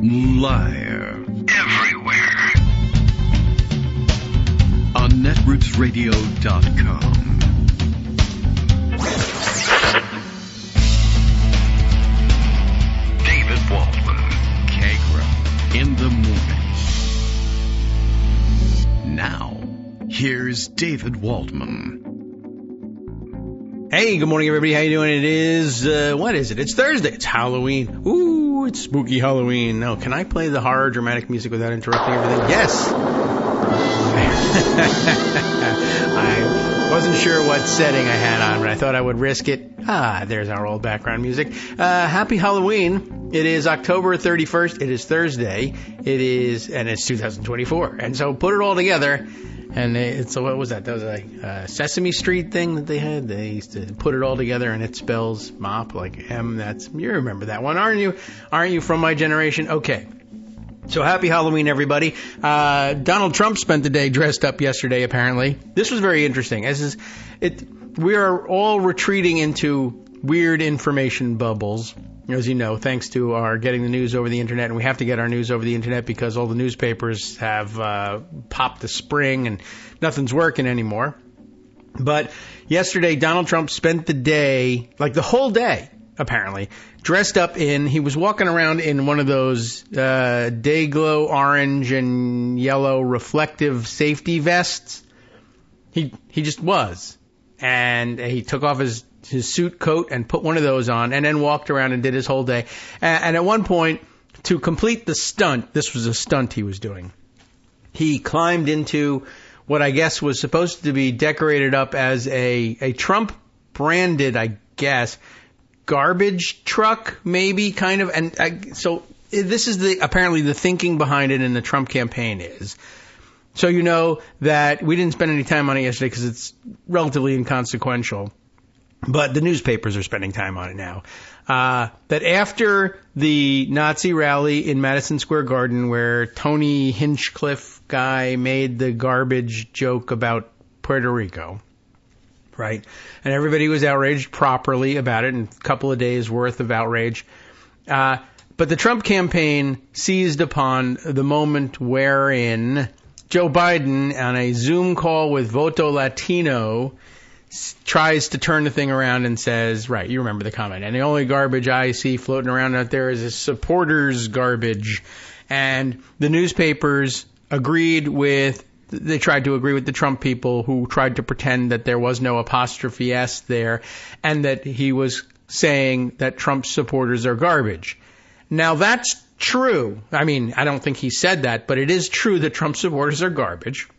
Liar. Everywhere. On netrootsradio.com. David Waldman. Kagro. In the morning. Now, here's David Waldman. Hey, good morning, everybody. How you doing? It is, what is it? It's Thursday. It's Halloween. Ooh, it's spooky Halloween. No, can I play the horror dramatic music without interrupting everything? Yes. I wasn't sure what setting I had on, but I thought I would risk it. There's our old background music. Happy Halloween. It is October 31st. It is Thursday. And it's 2024. And so put it all together. And so what was that? That was a Sesame Street thing that they had. They used to put it all together, and it spells mop like M. You remember that one, aren't you? Aren't you from my generation? Okay. So happy Halloween, everybody. Donald Trump spent the day dressed up yesterday, apparently. This was very interesting. We are all retreating into weird information bubbles, as you know, thanks to our getting the news over the internet. And we have to get our news over the internet because all the newspapers have popped the spring and nothing's working anymore. But yesterday, Donald Trump spent the day, like the whole day, apparently, dressed up he was walking around in one of those day glow orange and yellow reflective safety vests. He just was. And he took off his suit coat and put one of those on and then walked around and did his whole day. And at one point, to complete the stunt, this was a stunt he was doing, he climbed into what I guess was supposed to be decorated up as a Trump-branded, I guess, garbage truck, maybe, kind of. And so this is apparently the thinking behind it in the Trump campaign is. So you know that we didn't spend any time on it yesterday because it's relatively inconsequential. But the newspapers are spending time on it now. That after the Nazi rally in Madison Square Garden where Tony Hinchcliffe guy made the garbage joke about Puerto Rico, right? And everybody was outraged properly about it, and a couple of days worth of outrage. But the Trump campaign seized upon the moment wherein Joe Biden, on a Zoom call with Voto Latino, tries to turn the thing around and says, right, you remember the comment, and the only garbage I see floating around out there is a supporters garbage. And the newspapers they tried to agree with the Trump people who tried to pretend that there was no apostrophe S there and that he was saying that Trump supporters are garbage. Now that's true. I mean, I don't think he said that, but it is true that Trump supporters are garbage.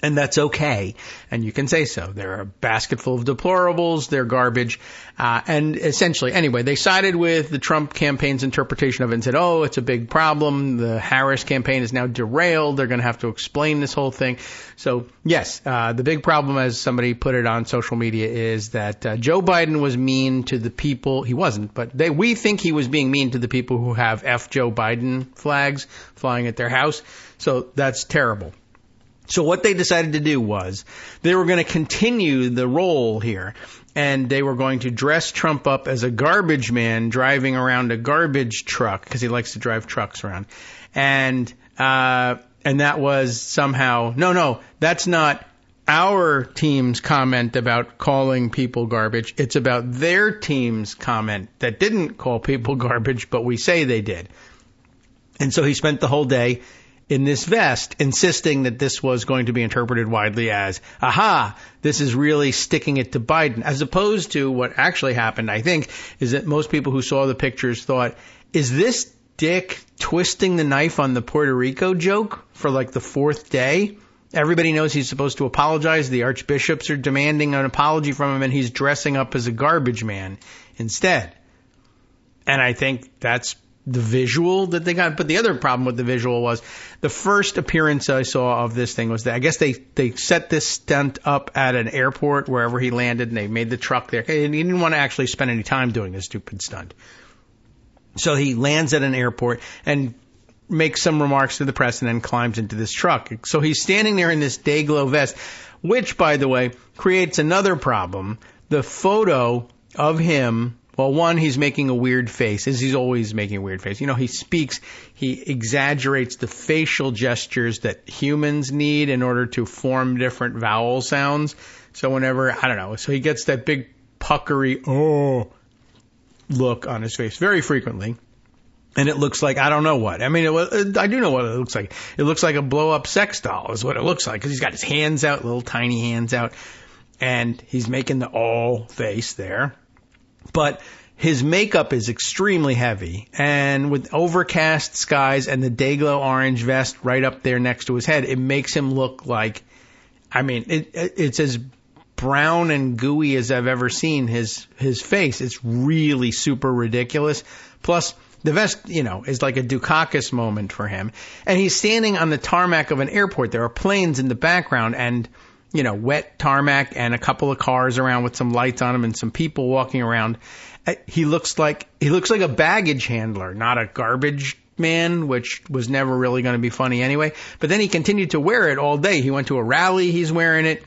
And that's okay. And you can say so. They're a basket full of deplorables. They're garbage. And essentially, anyway, they sided with the Trump campaign's interpretation of it and said, oh, it's a big problem. The Harris campaign is now derailed. They're going to have to explain this whole thing. So, yes, the big problem, as somebody put it on social media, is that Joe Biden was mean to the people. He wasn't, but we think he was being mean to the people who have F Joe Biden flags flying at their house. So that's terrible. So what they decided to do was they were going to continue the role here, and they were going to dress Trump up as a garbage man driving around a garbage truck because he likes to drive trucks around. And that was somehow, no, that's not our team's comment about calling people garbage. It's about their team's comment that didn't call people garbage, but we say they did. And so he spent the whole day in this vest, insisting that this was going to be interpreted widely as, aha, this is really sticking it to Biden, as opposed to what actually happened, I think, is that most people who saw the pictures thought, is this dick twisting the knife on the Puerto Rico joke for like the fourth day? Everybody knows he's supposed to apologize. The archbishops are demanding an apology from him, and he's dressing up as a garbage man instead. And I think that's the visual that they got. But the other problem with the visual was the first appearance I saw of this thing was that I guess they set this stunt up at an airport wherever he landed, and they made the truck there. And he didn't want to actually spend any time doing this stupid stunt. So he lands at an airport and makes some remarks to the press and then climbs into this truck. So he's standing there in this day glow vest, which, by the way, creates another problem. The photo of him Well, one, he's making a weird face, as he's always making a weird face. You know, he speaks, he exaggerates the facial gestures that humans need in order to form different vowel sounds. So whenever, I don't know, so he gets that big puckery, look on his face very frequently. And it looks like, I don't know what. I mean, I do know what it looks like. It looks like a blow-up sex doll is what it looks like, because he's got his hands out, little tiny hands out, and he's making the face there. But his makeup is extremely heavy, and with overcast skies and the Dayglow orange vest right up there next to his head, it makes him look like, I mean, it's as brown and gooey as I've ever seen his face. It's really super ridiculous. Plus, the vest, you know, is like a Dukakis moment for him. And he's standing on the tarmac of an airport. There are planes in the background and, you know, wet tarmac and a couple of cars around with some lights on them and some people walking around. He looks like a baggage handler, not a garbage man, which was never really going to be funny anyway. But then he continued to wear it all day. He went to a rally, he's wearing it.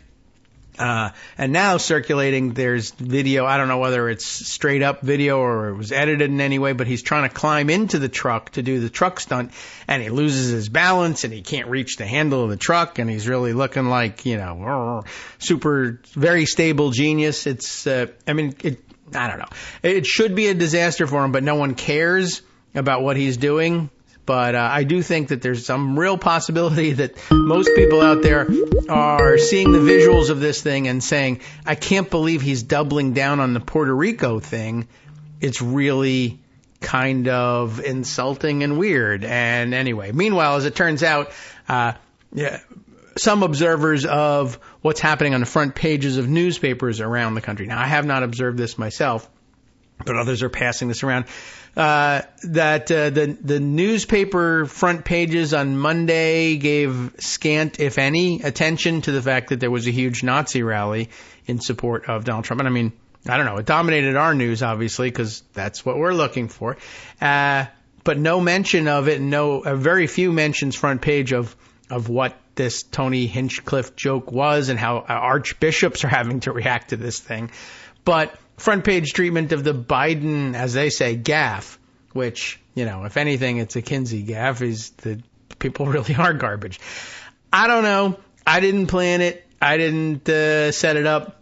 And now circulating, there's video, I don't know whether it's straight up video or it was edited in any way, but he's trying to climb into the truck to do the truck stunt, and he loses his balance and he can't reach the handle of the truck, and he's really looking like, you know, super, very stable genius. It's, I don't know. It should be a disaster for him, but no one cares about what he's doing. But I do think that there's some real possibility that most people out there are seeing the visuals of this thing and saying, I can't believe he's doubling down on the Puerto Rico thing. It's really kind of insulting and weird. And anyway, meanwhile, as it turns out, some observers of what's happening on the front pages of newspapers around the country. Now, I have not observed this myself, but others are passing this around. The newspaper front pages on Monday gave scant, if any, attention to the fact that there was a huge Nazi rally in support of Donald Trump. And I mean, I don't know, it dominated our news, obviously, because that's what we're looking for. But no mention of it, very few mentions front page of what this Tony Hinchcliffe joke was and how archbishops are having to react to this thing. But front page treatment of the Biden, as they say, gaffe, which, you know, if anything, it's a Kinsey gaffe, is the people really are garbage. I don't know. I didn't plan it. I didn't set it up.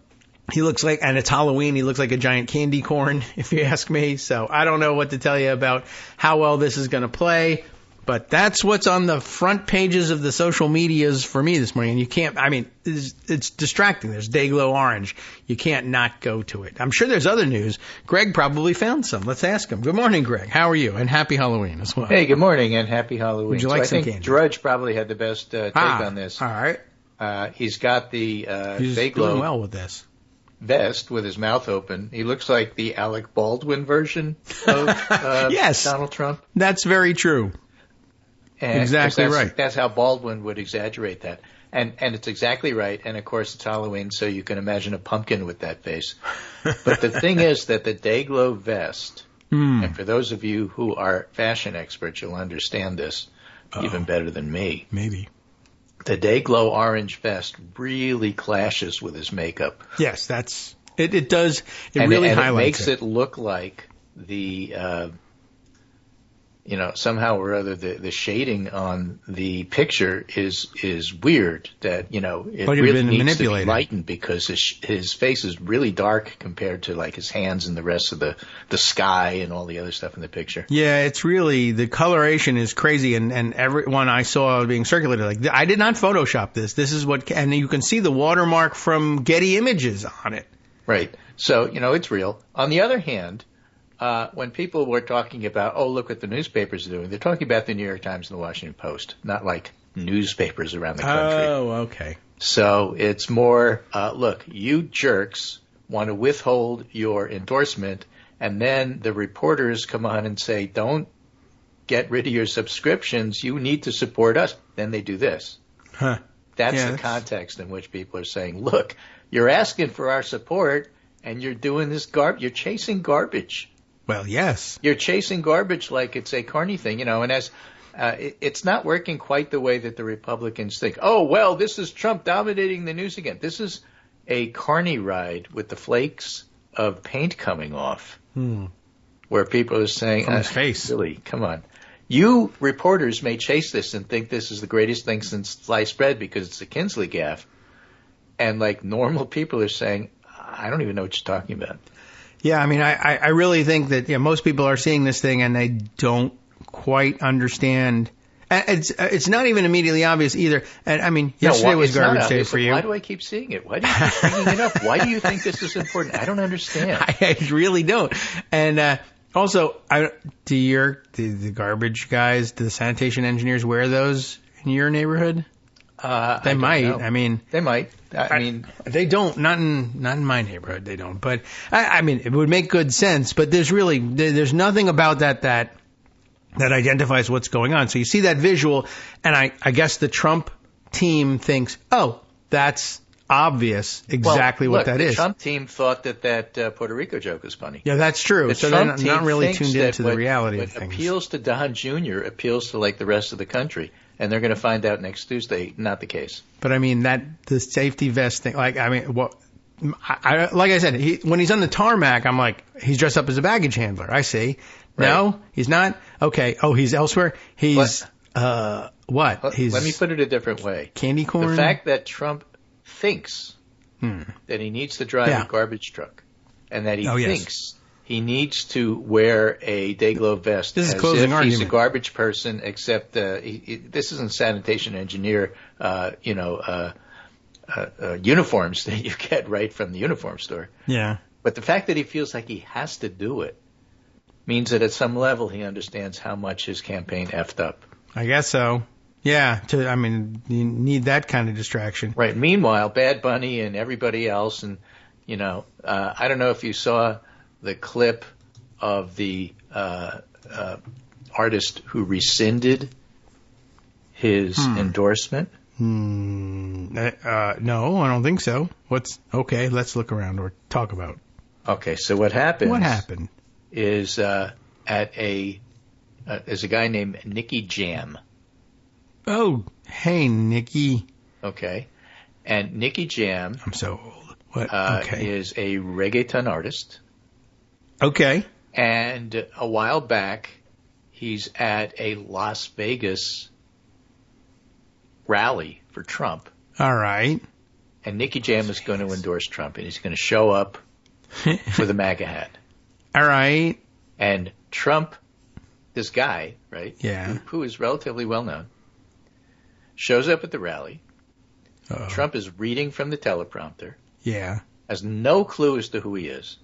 He looks like, and it's Halloween, he looks like a giant candy corn, if you ask me. So I don't know what to tell you about how well this is going to play. But that's what's on the front pages of the social medias for me this morning. And you can't, I mean, it's distracting. There's Dayglow Orange. You can't not go to it. I'm sure there's other news. Greg probably found some. Let's ask him. Good morning, Greg. How are you? And happy Halloween as well. Hey, good morning and happy Halloween. Would you like some I think candy? Drudge probably had the best take on this. All right. He's got the He's Dayglow doing well with this vest with his mouth open. He looks like the Alec Baldwin version of yes, Donald Trump. That's very true. And exactly right. That's how Baldwin would exaggerate that. And it's exactly right. And, of course, it's Halloween, so you can imagine a pumpkin with that face. But the thing is that the Dayglow vest, and for those of you who are fashion experts, you'll understand this even better than me. Maybe. The Dayglow orange vest really clashes with his makeup. Yes, it does. It really highlights it. Makes it look like the... somehow or other, the shading on the picture is weird. That it really needs to be lightened because his face is really dark compared to like his hands and the rest of the sky and all the other stuff in the picture. Yeah, it's really, the coloration is crazy, and everyone I saw being circulated, like, I did not Photoshop this. This is what, and you can see the watermark from Getty Images on it. Right. So it's real. On the other hand. When people were talking about, look what the newspapers are doing, they're talking about the New York Times and the Washington Post, not like newspapers around the country. Oh, okay. So it's more, look, you jerks want to withhold your endorsement, and then the reporters come on and say, don't get rid of your subscriptions, you need to support us. Then they do this. Huh. That's the context in which people are saying, look, you're asking for our support, and you're doing this you're chasing garbage. Well, yes. You're chasing garbage like it's a carny thing, and as it's not working quite the way that the Republicans think. Oh, well, this is Trump dominating the news again. This is a carny ride with the flakes of paint coming off, where people are saying, from his face. Really, come on. You reporters may chase this and think this is the greatest thing since sliced bread because it's a Kinsley gaffe. And like normal people are saying, I don't even know what you're talking about. Yeah, I mean, I really think that most people are seeing this thing and they don't quite understand. It's not even immediately obvious either. And I mean, yesterday was garbage day for you. Why do I keep seeing it? Why do you keep bringing it up? Why do you think this is important? I don't understand. I really don't. And also, do the garbage guys, do the sanitation engineers wear those in your neighborhood? They might. Know. I mean, they might. I mean, they don't. Not in my neighborhood. They don't. But I mean, it would make good sense. But there's nothing about that identifies what's going on. So you see that visual, and I guess the Trump team thinks, oh, that's obvious exactly what that is. The Trump team thought that Puerto Rico joke was funny. Yeah, that's true. So they're not really tuned into the reality of what things. Appeals to Don Jr. appeals to like the rest of the country. And they're going to find out next Tuesday, not the case. But I mean, the safety vest thing, like I said, when he's on the tarmac, I'm like, he's dressed up as a baggage handler. I see. Right. No, he's not. Okay. Oh, he's elsewhere. He's, what? He's. Let me put it a different way. Candy corn? The fact that Trump thinks that he needs to drive a garbage truck and that he thinks he needs to wear a day-glow vest as if argument. He's a garbage person, except this isn't sanitation engineer, uniforms that you get right from the uniform store. Yeah. But the fact that he feels like he has to do it means that at some level he understands how much his campaign effed up. I guess so. Yeah. You need that kind of distraction. Right. Meanwhile, Bad Bunny and everybody else, and I don't know if you saw the clip of the artist who rescinded his endorsement. No, I don't think so. Okay, let's look around or talk about. Okay, so what happened? What happened? Is there's a guy named Nicky Jam. Oh, hey, Nicky. Okay. And Nicky Jam. I'm so old. What? Okay. Is a reggaeton artist. Okay. And a while back, he's at a Las Vegas rally for Trump. All right. And Nicky Jam is going to endorse Trump, and he's going to show up with a MAGA hat. All right. And Trump, this guy, right? Yeah. Who is relatively well known, shows up at the rally. Uh-oh. Trump is reading from the teleprompter. Yeah. Has no clue as to who he is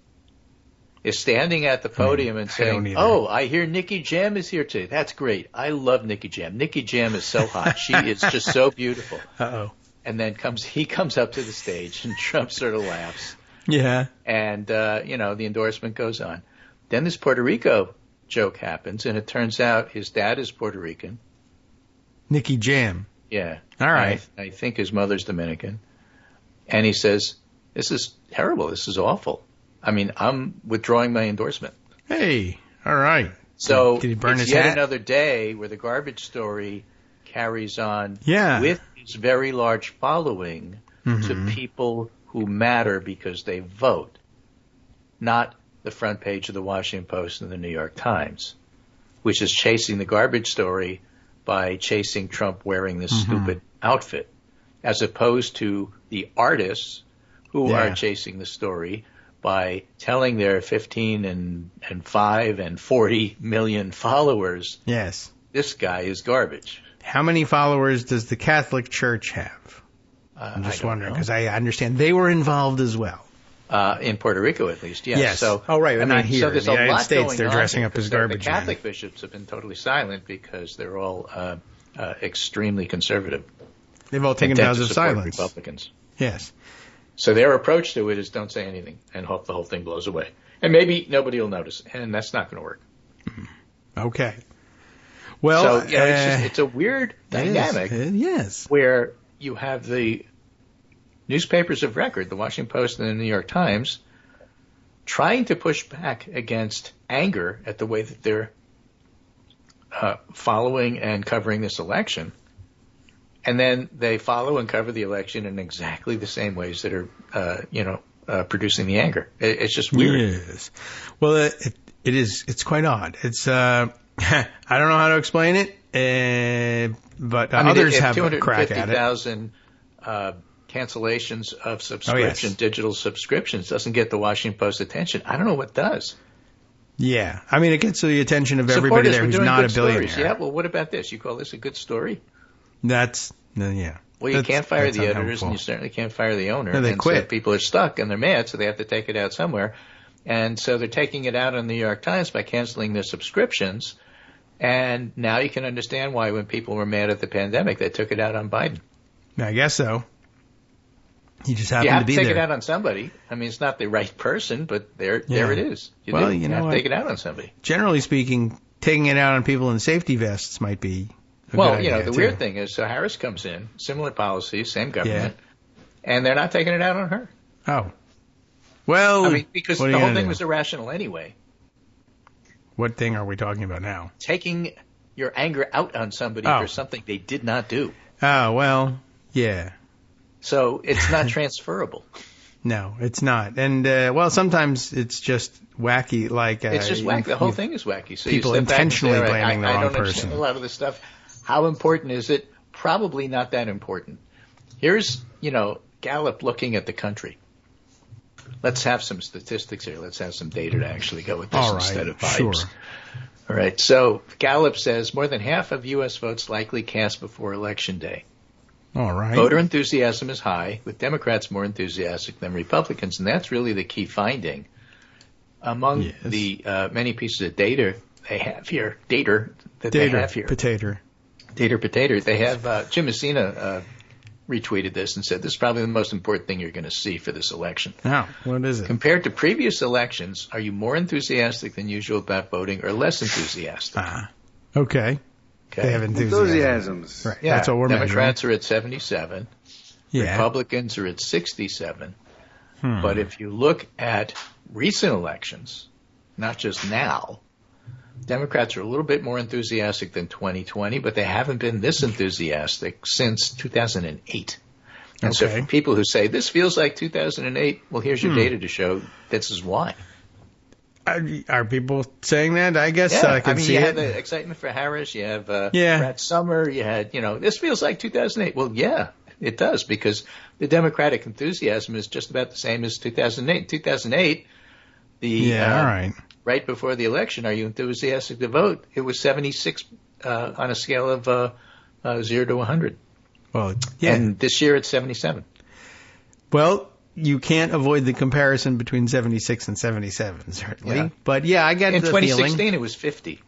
standing at the podium and saying, "Oh, I hear Nicky Jam is here today. That's great. I love Nicky Jam. Nicky Jam is so hot. She is just so beautiful." Uh-oh. And then he comes up to the stage, and Trump sort of laughs. Yeah. And, the endorsement goes on. Then this Puerto Rico joke happens, and it turns out his dad is Puerto Rican. Nicky Jam. Yeah. All right. I think his mother's Dominican. And he says, "This is terrible. This is awful. I mean, I'm withdrawing my endorsement." Hey, all right. So did he burn his yet hat? Another day where the garbage story carries on Yeah. with its very large following to people who matter because they vote, not the front page of the Washington Post and the New York Times, which is chasing the garbage story by chasing Trump wearing this stupid outfit, as opposed to the artists who are chasing the story by telling their 15 and 5 and 40 million followers, yes, this guy is garbage. How many followers does the Catholic Church have? I'm just wondering, because I understand they were involved as well. In Puerto Rico, at least, yes. Yes. So, right, not here. So there's in the a United lot States, going they're on dressing here, up as the garbage Catholic men. bishops have been totally silent because they're all extremely conservative. They've all taken vows of silence. Republicans. Yes. So their approach to it is don't say anything and hope the whole thing blows away. And maybe nobody will notice, and that's not going to work. Okay. Well, so it's a weird dynamic. Yes. Where you have the newspapers of record, the Washington Post and the New York Times, trying to push back against anger at the way that they're following and covering this election. And then they follow and cover the election in exactly the same ways that are, producing the anger. It's just weird. Yes. Well, it is. It's quite odd. It's I don't know how to explain it, but others have a crack at it. 250,000 cancellations of subscription, digital subscriptions doesn't get the Washington Post attention. I don't know what does. Yeah. I mean, it gets the attention of everybody there who's not a billionaire. Stories. Yeah, well, what about this? You call this a good story? Yeah. Well, you can't fire the editors, and you certainly can't fire the owner. No, they quit. So people are stuck, and they're mad, so they have to take it out somewhere. And so they're taking it out on the New York Times by canceling their subscriptions. And now you can understand why when people were mad at the pandemic, they took it out on Biden. I guess so. He just happened to be there. You have to take it out on somebody. I mean, it's not the right person, but there it is. You have to take it out on somebody. Generally speaking, taking it out on people in safety vests might be a good idea, the weird thing is, so Harris comes in, similar policies, same government, and they're not taking it out on her. Oh. Well, I mean, because the whole thing was irrational anyway. What thing are we talking about now? Taking your anger out on somebody for something they did not do. Oh, well, yeah. So it's not transferable. No, it's not. And, sometimes it's just wacky. It's just wacky. The whole thing is wacky. So people intentionally blaming the wrong person. I don't understand a lot of this stuff. How important is it? Probably not that important. Here's, Gallup looking at the country. Let's have some statistics here. Let's have some data to actually go with this instead of vibes. Sure. All right. So Gallup says more than half of U.S. votes likely cast before Election Day. All right. Voter enthusiasm is high, with Democrats more enthusiastic than Republicans, and that's really the key finding. Among the many pieces of data they have here, they have Jim Messina retweeted this and said this is probably the most important thing you're going to see for this election. Oh, what is it? Compared to previous elections, are you more enthusiastic than usual about voting or less enthusiastic? Okay. They have enthusiasms. Right. Yeah. That's what we're Democrats measuring. are at 77. Yeah. Republicans are at 67. But if you look at recent elections, not just now, Democrats are a little bit more enthusiastic than 2020, but they haven't been this enthusiastic since 2008. And so for people who say, this feels like 2008, well, here's your data to show this is why. Are people saying that? I guess I can see you it. had the excitement for Harris. You have Brad Summer. You had, this feels like 2008. Well, yeah, it does, because the Democratic enthusiasm is just about the same as 2008. 2008, right before the election, are you enthusiastic to vote? It was 76 on a scale of 0 to 100. Well, yeah. And this year it's 77. Well, you can't avoid the comparison between 76 and 77, certainly. Yeah. But, I get the feeling. In 2016, it was 50.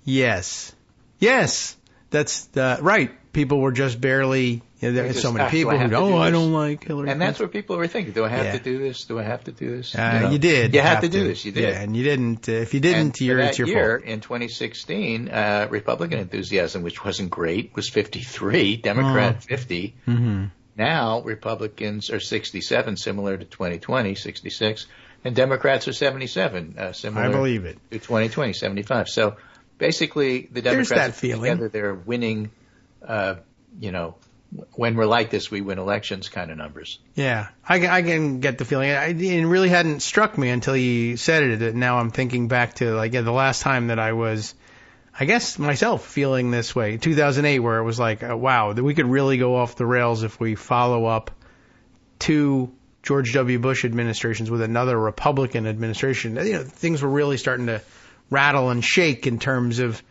Yes. Yes, that's right. People were just barely, there's so many people who go, I don't like Hillary. And that's what people were thinking. Do I have to do this? Do I have to do this? You did. You had to do this. You did. Yeah, and you didn't. If you didn't, it's your fault. In 2016, Republican enthusiasm, which wasn't great, was 53. Democrat 50. Mm-hmm. Now, Republicans are 67, similar to 2020, 66, and Democrats are 77, similar I believe it. to 2020, 75. So basically, the Democrats together, they're winning, when we're like this, we win elections kind of numbers. Yeah, I can get the feeling. It really hadn't struck me until you said it. And now I'm thinking back to the last time that I was, I guess, myself feeling this way, 2008, where it was like, wow, that we could really go off the rails if we follow up two George W. Bush administrations with another Republican administration. Things were really starting to rattle and shake in terms of,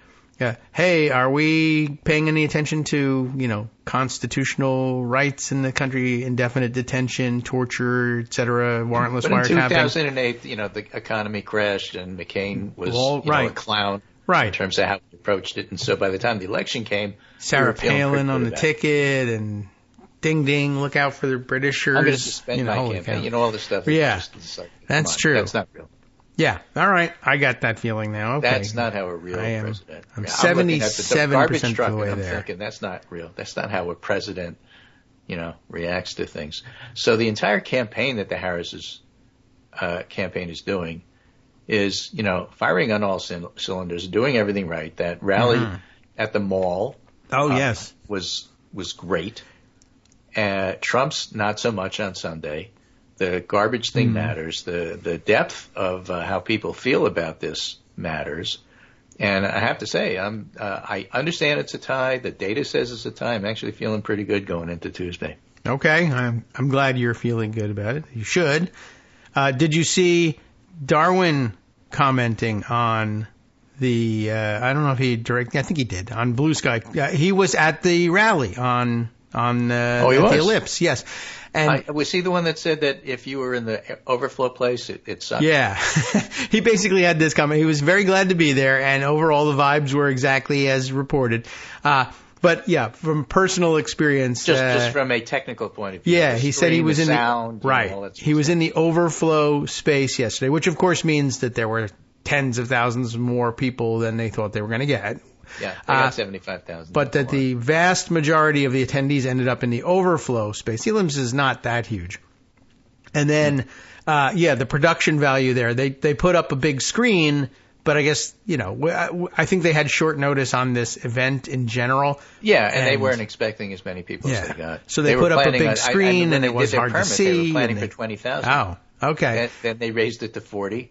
hey, are we paying any attention to, constitutional rights in the country, indefinite detention, torture, et cetera, warrantless wiretapping? But in 2008, the economy crashed and McCain was a clown. Right. In terms of how he approached it. And so by the time the election came, Sarah Palin on the ticket and ding, ding, look out for the Britishers. I'm going to suspend my campaign. All this stuff. That's true. That's not real. Yeah. All right. I got that feeling now. Okay. That's not how a real president. I'm 77% of the way I'm there. thinking that's not real. That's not how a president, reacts to things. So the entire campaign that the Harris's campaign is doing is, firing on all cylinders, doing everything right. That rally at the mall was great. Trump's not so much on Sunday. The garbage thing matters. The depth of how people feel about this matters. And I have to say, I understand it's a tie. The data says it's a tie. I'm actually feeling pretty good going into Tuesday. Okay, I'm glad you're feeling good about it. You should. Did you see Darwin commenting on the? I don't know if he directly. I think he did on Blue Sky. He was at the rally on the Ellipse. Yes. And was he the one that said that if you were in the overflow place, it sucked? Yeah. He basically had this comment. He was very glad to be there, and overall the vibes were exactly as reported. But yeah, from personal experience, just from a technical point of view. Yeah, he said he was in sound, he was in the overflow space yesterday, which of course means that there were tens of thousands more people than they thought they were going to get. Yeah, they got 75,000. But that the vast majority of the attendees ended up in the overflow space. The Ellipse is not that huge. And then, the production value there. They put up a big screen, but I guess, I think they had short notice on this event in general. Yeah, and they weren't expecting as many people as they got. So they put up a big screen, and it was hard to see. They were planning for 20,000. Oh, okay. And then they raised it to 40.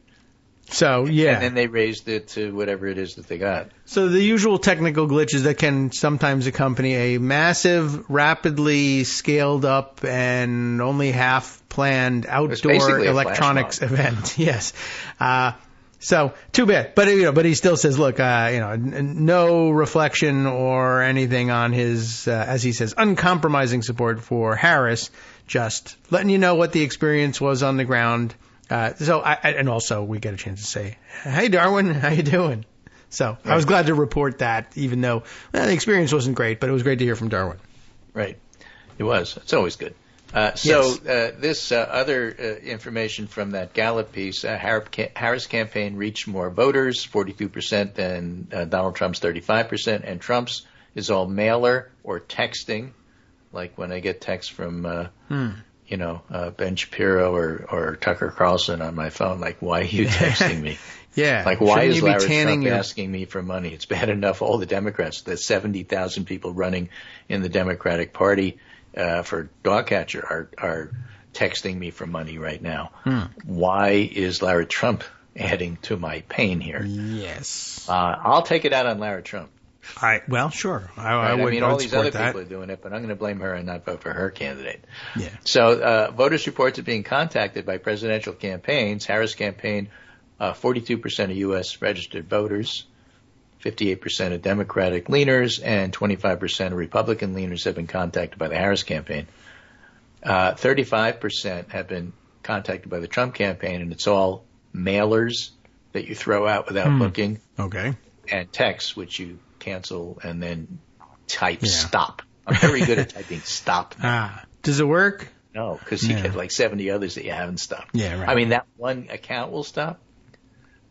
So, yeah. And then they raised it to whatever it is that they got. So the usual technical glitches that can sometimes accompany a massive, rapidly scaled up and only half planned outdoor electronics event. Yes. So too bad. But he still says, look, no reflection or anything on his, as he says, uncompromising support for Harris, just letting you know what the experience was on the ground. And also we get a chance to say, hey, Darwin, how you doing? So I was glad to report that, even though the experience wasn't great, but it was great to hear from Darwin. Right. It was. It's always good. This other information from that Gallup piece, Harris campaign reached more voters, 42% than Donald Trump's 35%, and Trump's is all mailer or texting, like when I get texts from Ben Shapiro or Tucker Carlson on my phone, like, why are you texting me? Yeah. Like, why is Larry Trump asking me for money? It's bad enough all the Democrats, the 70,000 people running in the Democratic Party for dog catcher are texting me for money right now. Why is Larry Trump adding to my pain here? Yes. I'll take it out on Larry Trump. Well, sure. I mean, all these other people are doing it, but I'm going to blame her and not vote for her candidate. Yeah. So voters reports are being contacted by presidential campaigns. Harris campaign, 42% of U.S. registered voters, 58% of Democratic leaners, and 25% of Republican leaners have been contacted by the Harris campaign. 35% have been contacted by the Trump campaign, and it's all mailers that you throw out without looking. Okay. And texts, which you cancel and then type stop. I'm very good at typing stop now. Does it work? No, because you get like 70 others that you haven't stopped. Yeah, right. I mean, that one account will stop,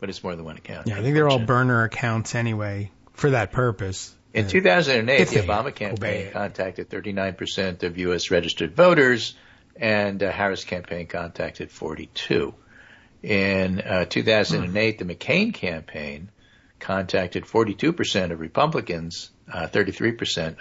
but it's more than one account. Yeah, I think they're all burner accounts anyway for that purpose. In 2008, the Obama campaign contacted 39% of U.S. registered voters, and Harris campaign contacted 42%. In 2008, the McCain campaign contacted 42% of Republicans, 33%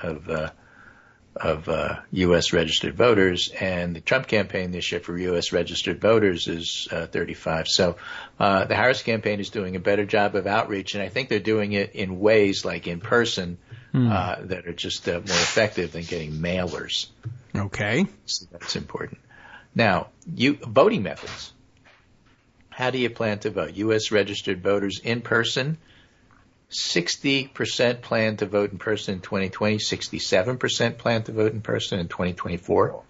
of U.S. registered voters, and the Trump campaign this year for U.S. registered voters is 35%. So the Harris campaign is doing a better job of outreach, and I think they're doing it in ways like in person that are just more effective than getting mailers. Okay. So that's important. Now, voting methods. How do you plan to vote? U.S. registered voters in person, 60% plan to vote in person in 2020, 67% plan to vote in person in 2024.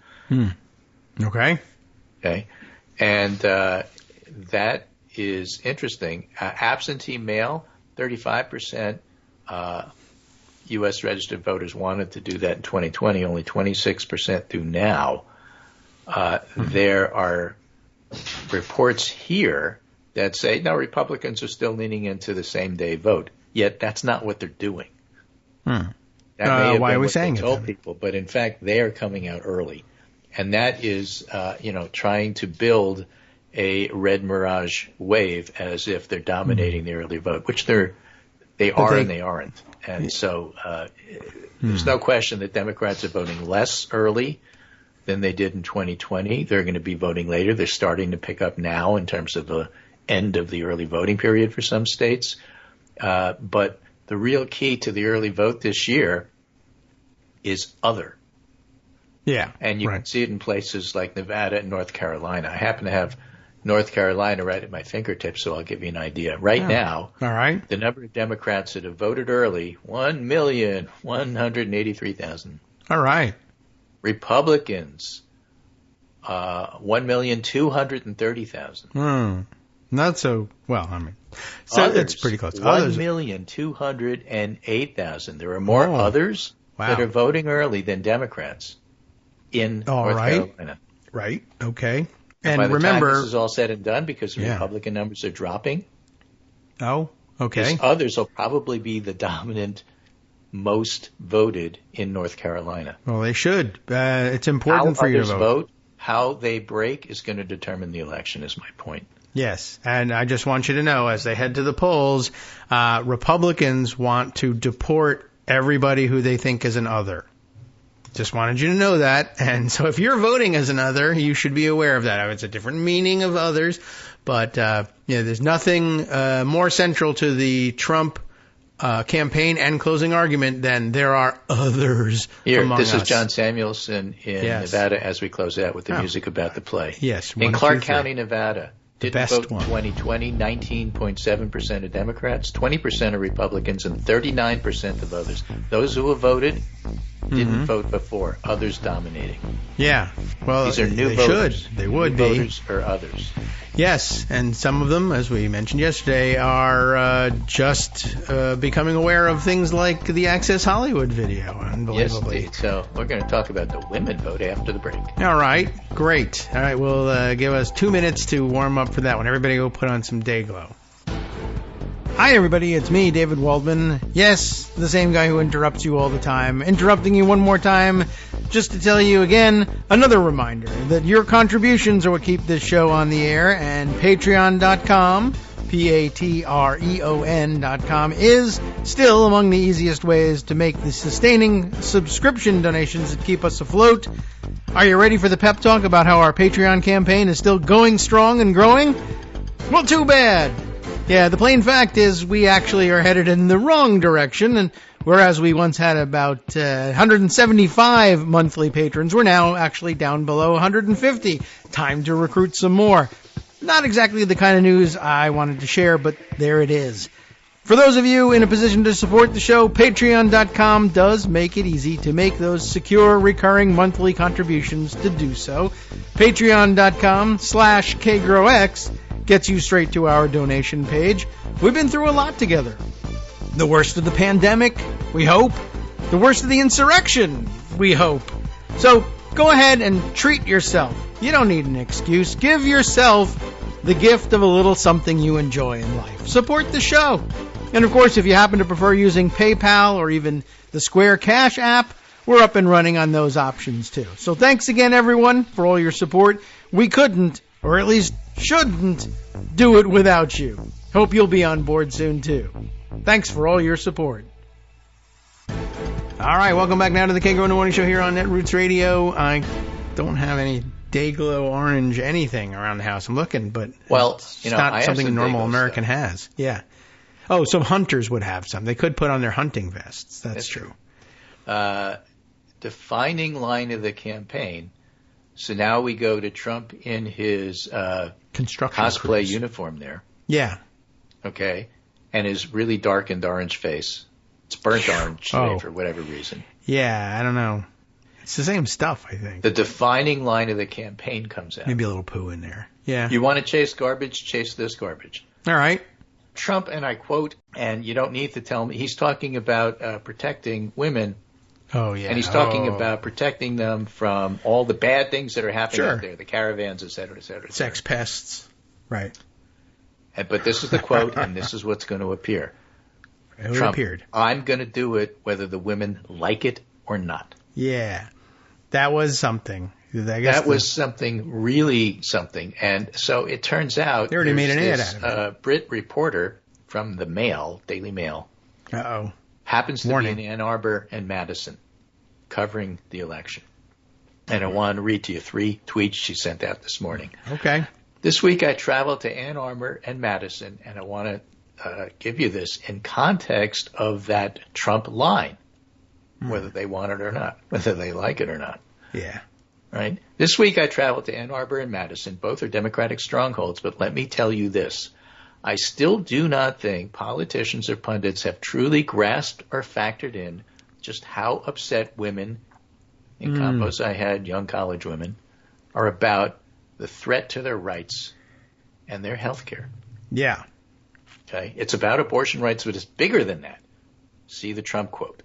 Okay. Okay. And that is interesting. Absentee mail, 35% U.S. registered voters wanted to do that in 2020. Only 26% do now. There are reports here that say, no, Republicans are still leaning into the same-day vote. Yet that's not what they're doing. That may have why been are we what saying they told people, but in fact they are coming out early, and that is, trying to build a red mirage wave as if they're dominating the early vote, which they are and they aren't. And so there's no question that Democrats are voting less early, than they did in 2020. They're going to be voting later. They're starting to pick up now in terms of the end of the early voting period for some states. But the real key to the early vote this year is other. Yeah. And you can see it in places like Nevada and North Carolina. I happen to have North Carolina right at my fingertips, so I'll give you an idea. Right now, the number of Democrats that have voted early, 1,183,000. All right. Republicans, 1,230,000. Not so well. I mean, so it's pretty close. 1,208,000. There are more others that are voting early than Democrats in North Carolina. Right. Okay. And by the time this is all said and done, because the Republican numbers are dropping. Oh, okay. These others will probably be the dominant, most voted in North Carolina. Well, they should. It's important for you to vote. How they break is going to determine the election, is my point. Yes, and I just want you to know, as they head to the polls, Republicans want to deport everybody who they think is an other. Just wanted you to know that. And so if you're voting as an other, you should be aware of that. It's a different meaning of others, but there's nothing more central to the Trump campaign and closing argument than there are others among us. This is John Samuelson in Nevada as we close out with the music about the play. Yes. In Clark County, Nevada. Didn't vote in 2020, 19.7% of Democrats, 20% of Republicans, and 39% of others. Those who have voted didn't vote before. Others dominating. Yeah. Well, these are new they voters. They would be. Voters or others. Yes, and some of them, as we mentioned yesterday, are just becoming aware of things like the Access Hollywood video, unbelievably. Yes, indeed. So we're going to talk about the women vote after the break. All right, great. All right, we'll give us 2 minutes to warm up for that one. Everybody go put on some Dayglow. Hi, everybody. It's me, David Waldman. Yes, the same guy who interrupts you all the time. Interrupting you one more time just to tell you again, another reminder that your contributions are what keep this show on the air, and Patreon.com, Patreon.com, is still among the easiest ways to make the sustaining subscription donations that keep us afloat. Are you ready for the pep talk about how our Patreon campaign is still going strong and growing? Well, too bad. Yeah, the plain fact is we actually are headed in the wrong direction, and whereas we once had about 175 monthly patrons, we're now actually down below 150. Time to recruit some more. Not exactly the kind of news I wanted to share, but there it is. For those of you in a position to support the show, Patreon.com does make it easy to make those secure, recurring monthly contributions to do so. Patreon.com/KagroX gets you straight to our donation page. We've been through a lot together. The worst of the pandemic, we hope. The worst of the insurrection, we hope. So go ahead and treat yourself. You don't need an excuse. Give yourself the gift of a little something you enjoy in life. Support the show. And of course, if you happen to prefer using PayPal or even the Square Cash app, we're up and running on those options too. So thanks again, everyone, for all your support. We couldn't, or at least shouldn't, do it without you. Hope you'll be on board soon too. Thanks for all your support. All right, welcome back now to the Kagro in the Morning Show here on Netroots Radio. I don't have any Dayglow orange anything around the house. I'm looking, but it's not something a normal American has. Yeah. Oh, some hunters would have some. They could put on their hunting vests. That's true. Defining line of the campaign. So now we go to Trump in his construction cosplay uniform there. Yeah. Okay. And his really darkened orange face. It's burnt orange today for whatever reason. Yeah, I don't know. It's the same stuff, I think. The defining line of the campaign comes out. Maybe a little poo in there. Yeah. You want to chase garbage? Chase this garbage. All right. Trump, and I quote, and you don't need to tell me, he's talking about protecting women. Oh, yeah. And he's talking about protecting them from all the bad things that are happening out there, the caravans, et cetera, et cetera. Et cetera. Sex pests. Right. But this is the quote, and this is what's going to appear. It Trump, appeared. I'm going to do it whether the women like it or not. Yeah. That was something. That was something, really something. And so it turns out they already made an ad out of it. Brit reporter from the Mail, Daily Mail, Uh-oh. happens to be in Ann Arbor and Madison covering the election. And I want to read to you 3 tweets she sent out this morning. Okay. This week I traveled to Ann Arbor and Madison, and I want to give you this in context of that Trump line, whether they want it or not, whether they like it or not. Yeah. Right? This week I traveled to Ann Arbor and Madison. Both are Democratic strongholds, but let me tell you this. I still do not think politicians or pundits have truly grasped or factored in just how upset women, in combos I had, young college women, are about the threat to their rights and their health care. Yeah. Okay? It's about abortion rights, but it's bigger than that. See the Trump quote.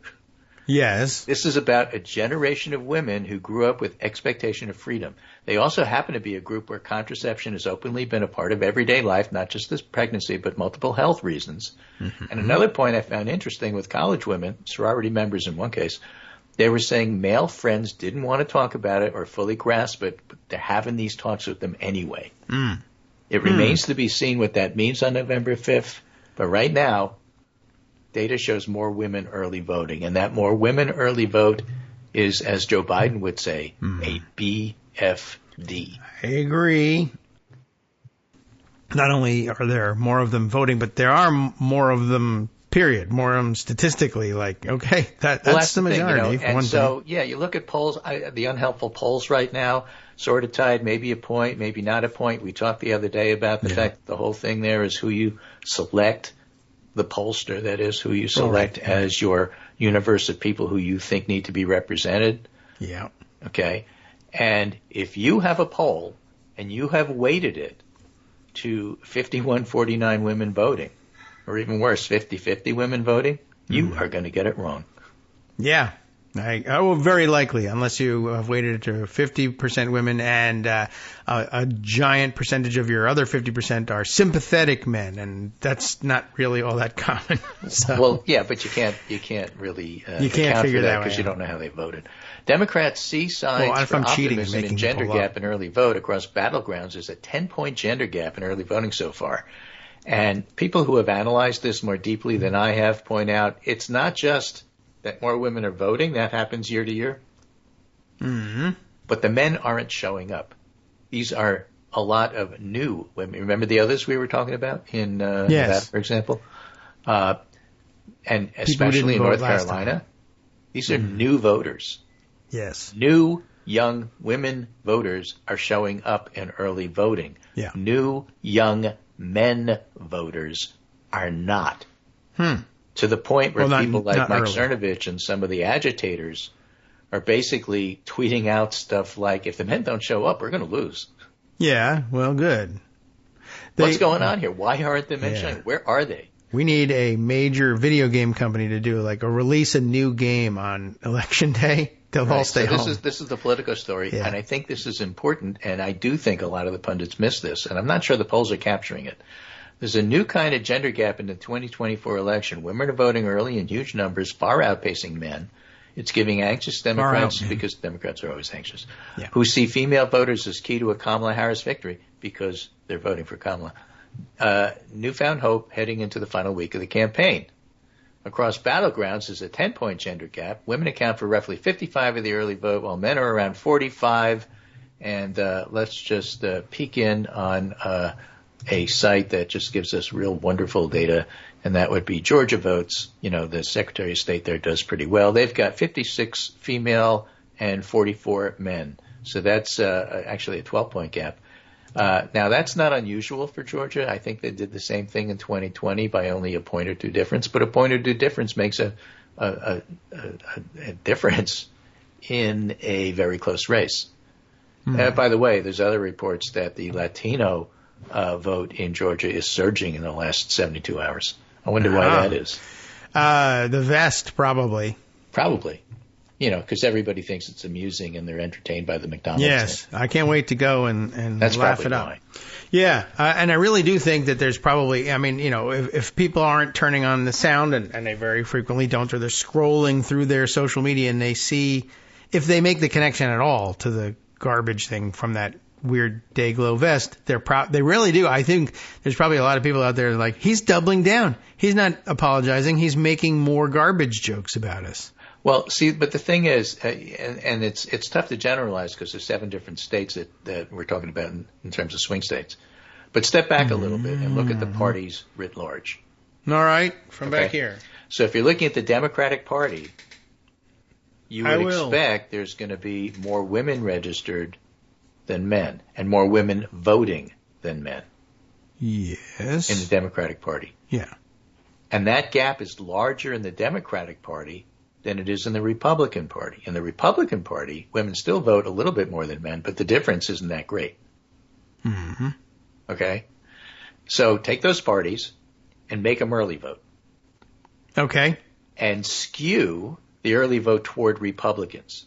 Yes. This is about a generation of women who grew up with expectation of freedom. They also happen to be a group where contraception has openly been a part of everyday life, not just this pregnancy, but multiple health reasons. Mm-hmm. And another point I found interesting with college women, sorority members in one case, they were saying male friends didn't want to talk about it or fully grasp it, but they're having these talks with them anyway. It remains to be seen what that means on November 5th, but right now, data shows more women early voting, and that more women early vote is, as Joe Biden would say, a BFD. I agree. Not only are there more of them voting, but there are more of them, period. More of them statistically, like, okay, that's the majority. Thing, and so, yeah, you look at polls, the unhelpful polls right now, sort of tied, maybe a point, maybe not a point. We talked the other day about the fact that the whole thing there is who you select. The pollster, that is, who you select as your universe of people who you think need to be represented. Yeah. Okay. And if you have a poll and you have weighted it to 51-49 women voting, or even worse, 50-50 women voting, you are going to get it wrong. Yeah. Very likely, unless you have weighted it to 50% women and a giant percentage of your other 50% are sympathetic men, and that's not really all that common. So. Well, yeah, but you can't really you can't account figure for that because you don't know how they voted. Democrats see signs for optimism in gender gap in early vote across battlegrounds. There's a 10-point gender gap in early voting so far. And people who have analyzed this more deeply than I have point out it's not just that more women are voting. That happens year to year. Mm-hmm. But the men aren't showing up. These are a lot of new women. Remember the others we were talking about in Nevada, for example? And especially in North Carolina. These are new voters. Yes. New young women voters are showing up in early voting. Yeah. New young men voters are not. To the point where people like Mike Cernovich and some of the agitators are basically tweeting out stuff like, if the men don't show up, we're going to lose. Yeah, well, good. What's going on here? Why aren't the men showing? Where are they? We need a major video game company to do release a new game on Election Day. They'll all stay home. This is the Politico story, and I think this is important, and I do think a lot of the pundits miss this, and I'm not sure the polls are capturing it. There's a new kind of gender gap in the 2024 election. Women are voting early in huge numbers, far outpacing men. It's giving anxious Democrats, because Democrats are always anxious, who see female voters as key to a Kamala Harris victory because they're voting for Kamala. Newfound hope heading into the final week of the campaign. Across battlegrounds, there's a 10-point gender gap. Women account for roughly 55 of the early vote, while men are around 45. And let's just peek in on a site that just gives us real wonderful data, and that would be Georgia Votes. You know, the Secretary of State there does pretty well. They've got 56 female and 44 men. So that's actually a 12-point gap. Now, that's not unusual for Georgia. I think they did the same thing in 2020 by only a point or two difference. But a point or two difference makes a difference in a very close race. By the way, there's other reports that the Latino vote in Georgia is surging in the last 72 hours. I wonder why that is. The vest, probably. Probably. You know, because everybody thinks it's amusing and they're entertained by the McDonald's Yes, thing. I can't wait to go and That's laugh it up. Why. Yeah, and I really do think that there's probably, I mean, you know, if people aren't turning on the sound, and they very frequently don't, or they're scrolling through their social media and they see, if they make the connection at all to the garbage thing from that weird Dayglow vest, they really do. I think there's probably a lot of people out there like, he's doubling down. He's not apologizing. He's making more garbage jokes about us. Well, see, but the thing is, and it's tough to generalize because there's 7 different states that we're talking about in terms of swing states. But step back a little bit and look at the parties writ large. All right, from back here. So if you're looking at the Democratic Party, you would expect there's going to be more women registered than men and more women voting than men. Yes. In the Democratic Party. Yeah. And that gap is larger in the Democratic Party than it is in the Republican Party. In the Republican Party, women still vote a little bit more than men, but the difference isn't that great. Mm-hmm. Okay? So take those parties and make them early vote. Okay. And skew the early vote toward Republicans.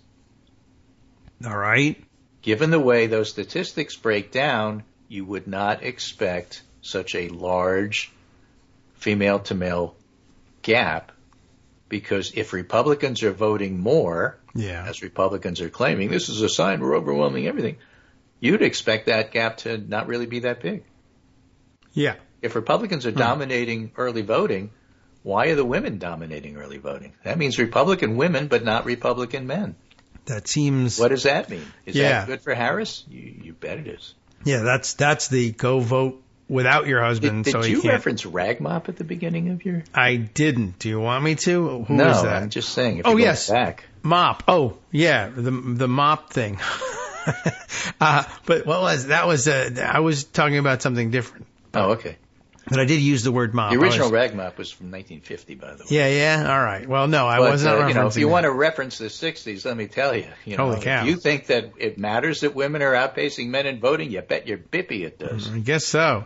All right. Given the way those statistics break down, you would not expect such a large female-to-male gap, because if Republicans are voting more, as Republicans are claiming, this is a sign we're overwhelming everything, you'd expect that gap to not really be that big. Yeah. If Republicans are dominating early voting, why are the women dominating early voting? That means Republican women, but not Republican men. That seems... What does that mean? Is that good for Harris? You bet it is. Yeah, that's the go vote without your husband. Did you reference rag mop at the beginning of your... I didn't. Do you want me to? Who no, is that? I'm just saying. If you go back. Mop. Oh, yeah, the mop thing. But what was that? I was talking about something different. Oh, okay. But I did use the word mop. The original rag mop was from 1950, by the way. Yeah. All right. Well, no, I wasn't referencing if you want to reference the 60s, let me tell you. Holy cow. If you think that it matters that women are outpacing men in voting, you bet your bippy it does. I guess so.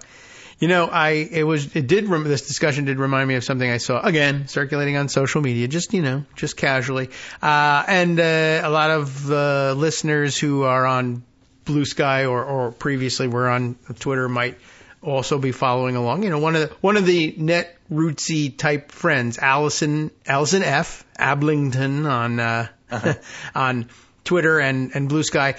This discussion did remind me of something I saw, again, circulating on social media, just casually. And a lot of listeners who are on Blue Sky or previously were on Twitter might also be following along. One of the net rootsy type friends, Allison F. Ablington on Twitter and Blue Sky,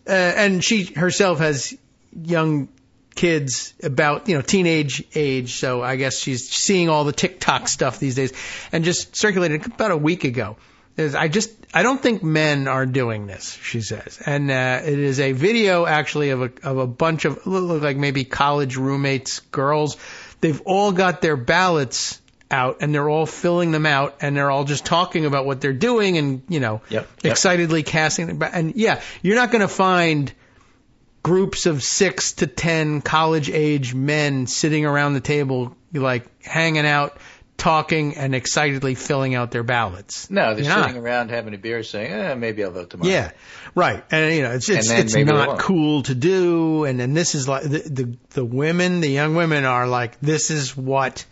and she herself has young kids about teenage age, so I guess she's seeing all the TikTok stuff these days, and just circulated about a week ago. I don't think men are doing this, she says, and it is a video actually of a bunch of look like maybe college roommates, girls. They've all got their ballots out and they're all filling them out and they're all just talking about what they're doing and excitedly casting. And you're not going to find groups of 6 to 10 college-age men sitting around the table, like hanging out, talking, and excitedly filling out their ballots. No, they're sitting around having a beer saying, maybe I'll vote tomorrow. Yeah, right. And, it's not cool to do. And then this is like the women, the young women are like, this is what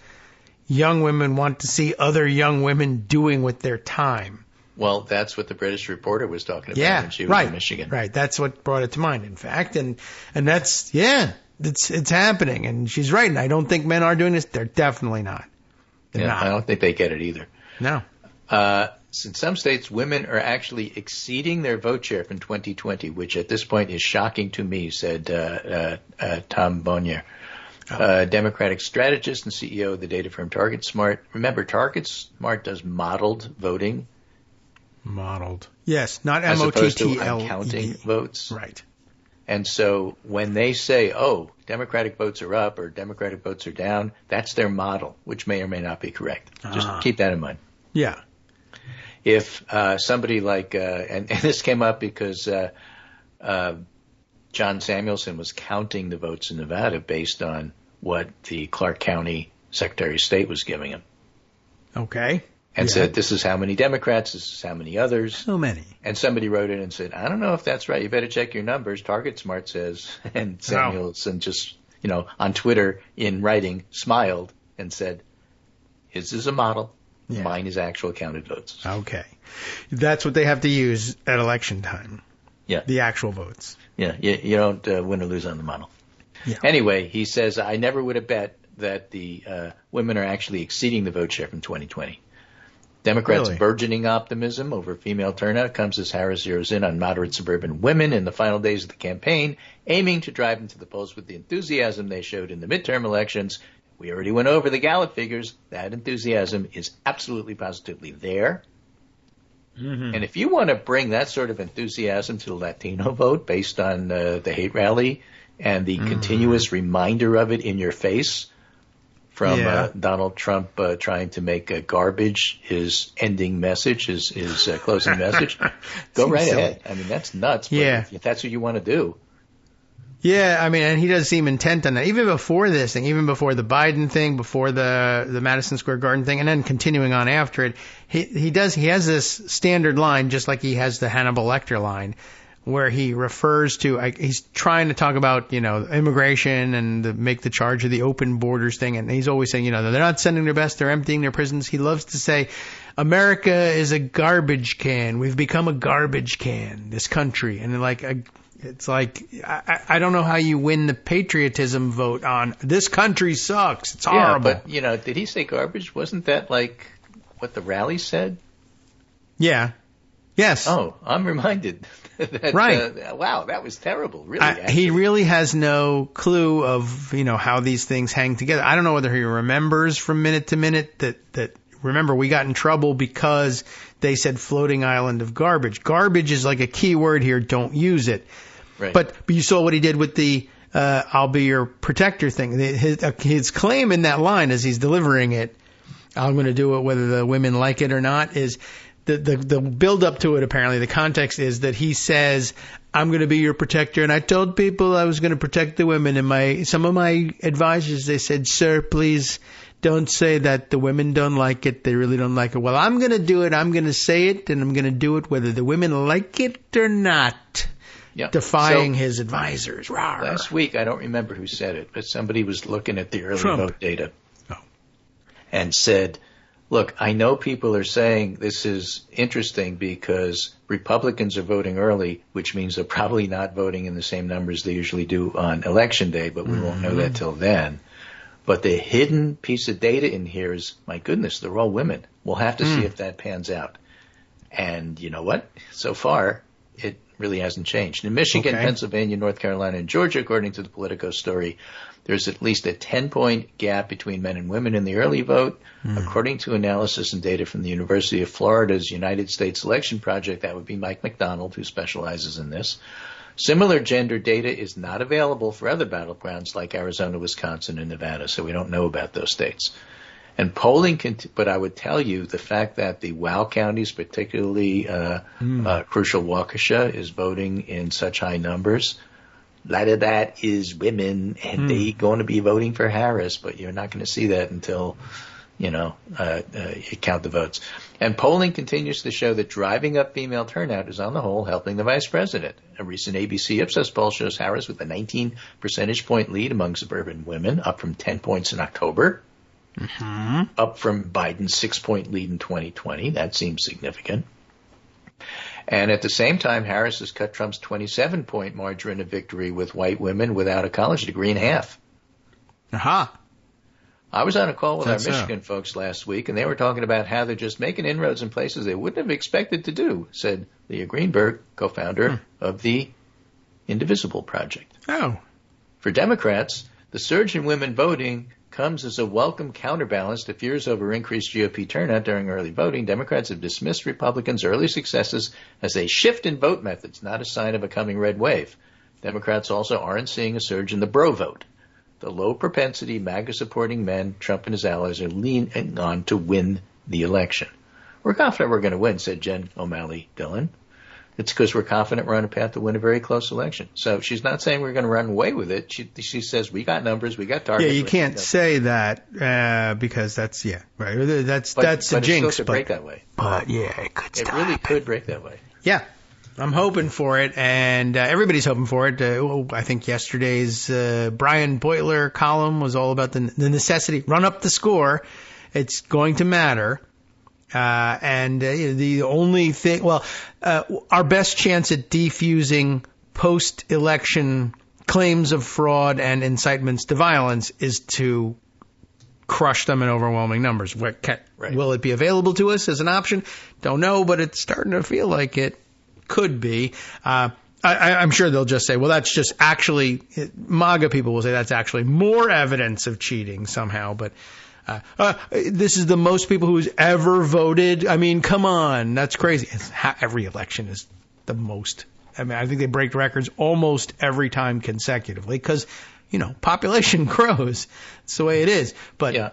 young women want to see other young women doing with their time. Well, that's what the British reporter was talking about when she was in Michigan. Right. That's what brought it to mind, in fact. And that's, it's happening. And she's right. And I don't think men are doing this. They're definitely not. They're not. I don't think they get it either. No. In some states, women are actually exceeding their vote share from 2020, which at this point is shocking to me, said Tom Bonnier, Democratic strategist and CEO of the data firm Target Smart. Remember, Target Smart does modeled voting. Modeled. Yes, not as opposed to MOTTLE. counting votes. Right. And so when they say, Democratic votes are up or Democratic votes are down, that's their model, which may or may not be correct. Just keep that in mind. Yeah. If somebody like, and this came up because John Samuelson was counting the votes in Nevada based on what the Clark County Secretary of State was giving him. Okay. And said, this is how many Democrats, this is how many others. So many. And somebody wrote in and said, I don't know if that's right. You better check your numbers. Target Smart says. And Samuelson just, on Twitter in writing, smiled and said, his is a model. Yeah. Mine is actual counted votes. Okay. That's what they have to use at election time. Yeah. The actual votes. Yeah. You don't win or lose on the model. Yeah. Anyway, he says, I never would have bet that the women are actually exceeding the vote share from 2020. Democrats' burgeoning optimism over female turnout comes as Harris zeroes in on moderate suburban women in the final days of the campaign, aiming to drive them to the polls with the enthusiasm they showed in the midterm elections. We already went over the Gallup figures. That enthusiasm is absolutely positively there. Mm-hmm. And if you want to bring that sort of enthusiasm to the Latino vote based on the hate rally and the continuous reminder of it in your face from Donald Trump trying to make garbage his ending message, his closing message, go right ahead. I mean, that's nuts. But if that's what you want to do. Yeah, I mean, and he does seem intent on that. Even before this thing, even before the Biden thing, before the Madison Square Garden thing, and then continuing on after it, he has this standard line, just like he has the Hannibal Lecter line, where he refers to, he's trying to talk about, immigration and make the charge of the open borders thing, and he's always saying, they're not sending their best, they're emptying their prisons. He loves to say, America is a garbage can. We've become a garbage can, this country. And it's like, I don't know how you win the patriotism vote on this country sucks. It's horrible. Yeah, but, did he say garbage? Wasn't that like what the rally said? Yeah. Yes. Oh, I'm reminded. That, right. Wow, that was terrible. Really. He really has no clue of, how these things hang together. I don't know whether he remembers from minute to minute that remember, we got in trouble because they said floating island of garbage. Garbage is like a key word here. Don't use it. Right. But you saw what he did with the I'll be your protector thing. His claim in that line as he's delivering it, I'm going to do it whether the women like it or not, is the build up to it. Apparently the context is that he says, I'm going to be your protector. And I told people I was going to protect the women. And some of my advisors, they said, sir, please don't say that the women don't like it. They really don't like it. Well, I'm going to do it. I'm going to say it, and I'm going to do it whether the women like it or not. Yep. Defying his advisors. Rawr. Last week, I don't remember who said it, but somebody was looking at the early vote data and said, look, I know people are saying this is interesting because Republicans are voting early, which means they're probably not voting in the same numbers they usually do on Election Day, but we won't know that till then. But the hidden piece of data in here is, my goodness, they're all women. We'll have to see if that pans out. And you know what? So far, it really hasn't changed. In Michigan, Pennsylvania, North Carolina, and Georgia, according to the Politico story, there's at least a 10-point gap between men and women in the early vote. According to analysis and data from the University of Florida's United States Election Project, that would be Mike McDonald, who specializes in this. Similar gender data is not available for other battlegrounds like Arizona, Wisconsin, and Nevada, so we don't know about those states. And polling, but I would tell you the fact that the WOW counties, particularly crucial Waukesha, is voting in such high numbers, a lot of that is women, and they're going to be voting for Harris, but you're not going to see that until, you count the votes. And polling continues to show that driving up female turnout is on the whole helping the vice president. A recent ABC Ipsos poll shows Harris with a 19 percentage point lead among suburban women, up from 10 points in October. Up from Biden's 6-point lead in 2020. That seems significant. And at the same time, Harris has cut Trump's 27-point margin of victory with white women without a college degree in half. I was on a call with our Michigan folks last week, and they were talking about how they're just making inroads in places they wouldn't have expected to do, said Leah Greenberg, co-founder of the Indivisible Project. For Democrats, the surge in women voting comes as a welcome counterbalance to fears over increased GOP turnout during early voting. Democrats have dismissed Republicans' early successes as a shift in vote methods, not a sign of a coming red wave. Democrats also aren't seeing a surge in the bro vote. The low propensity MAGA-supporting men Trump and his allies are leaning on to win the election. We're confident we're going to win, said Jen O'Malley Dillon. It's because we're confident we're on a path to win a very close election. So she's not saying we're going to run away with it. She says we got numbers, we got targets. Yeah, you can't say that because that's right. That's a jinx. It still could break that way. But yeah, it could. It really could break that way. Yeah, I'm hoping for it, and everybody's hoping for it. I think yesterday's Brian Beutler column was all about the necessity run up the score. It's going to matter. And the only thing, our best chance at defusing post-election claims of fraud and incitements to violence is to crush them in overwhelming numbers. Will it be available to us as an option? Don't know, but it's starting to feel like it could be. I'm sure they'll just say, well, that's just actually, MAGA people will say that's actually more evidence of cheating somehow, but This is the most people who's ever voted. I mean, come on. That's crazy. Every election is the most. I mean, I think they break records almost every time consecutively because, population grows. It's the way it is. But yeah.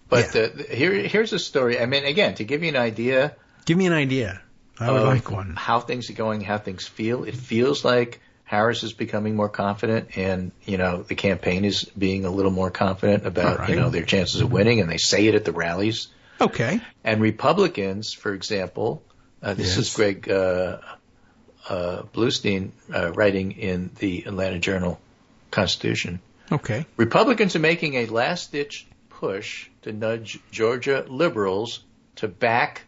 But here's a story. I mean, again, to give you an idea. Give me an idea. I would like one. How things are going, how things feel. It feels like Harris is becoming more confident, and the campaign is being a little more confident about their chances of winning, and they say it at the rallies. Okay. And Republicans, for example, this is Greg Bluestein writing in the Atlanta Journal-Constitution. Okay. Republicans are making a last-ditch push to nudge Georgia liberals to back.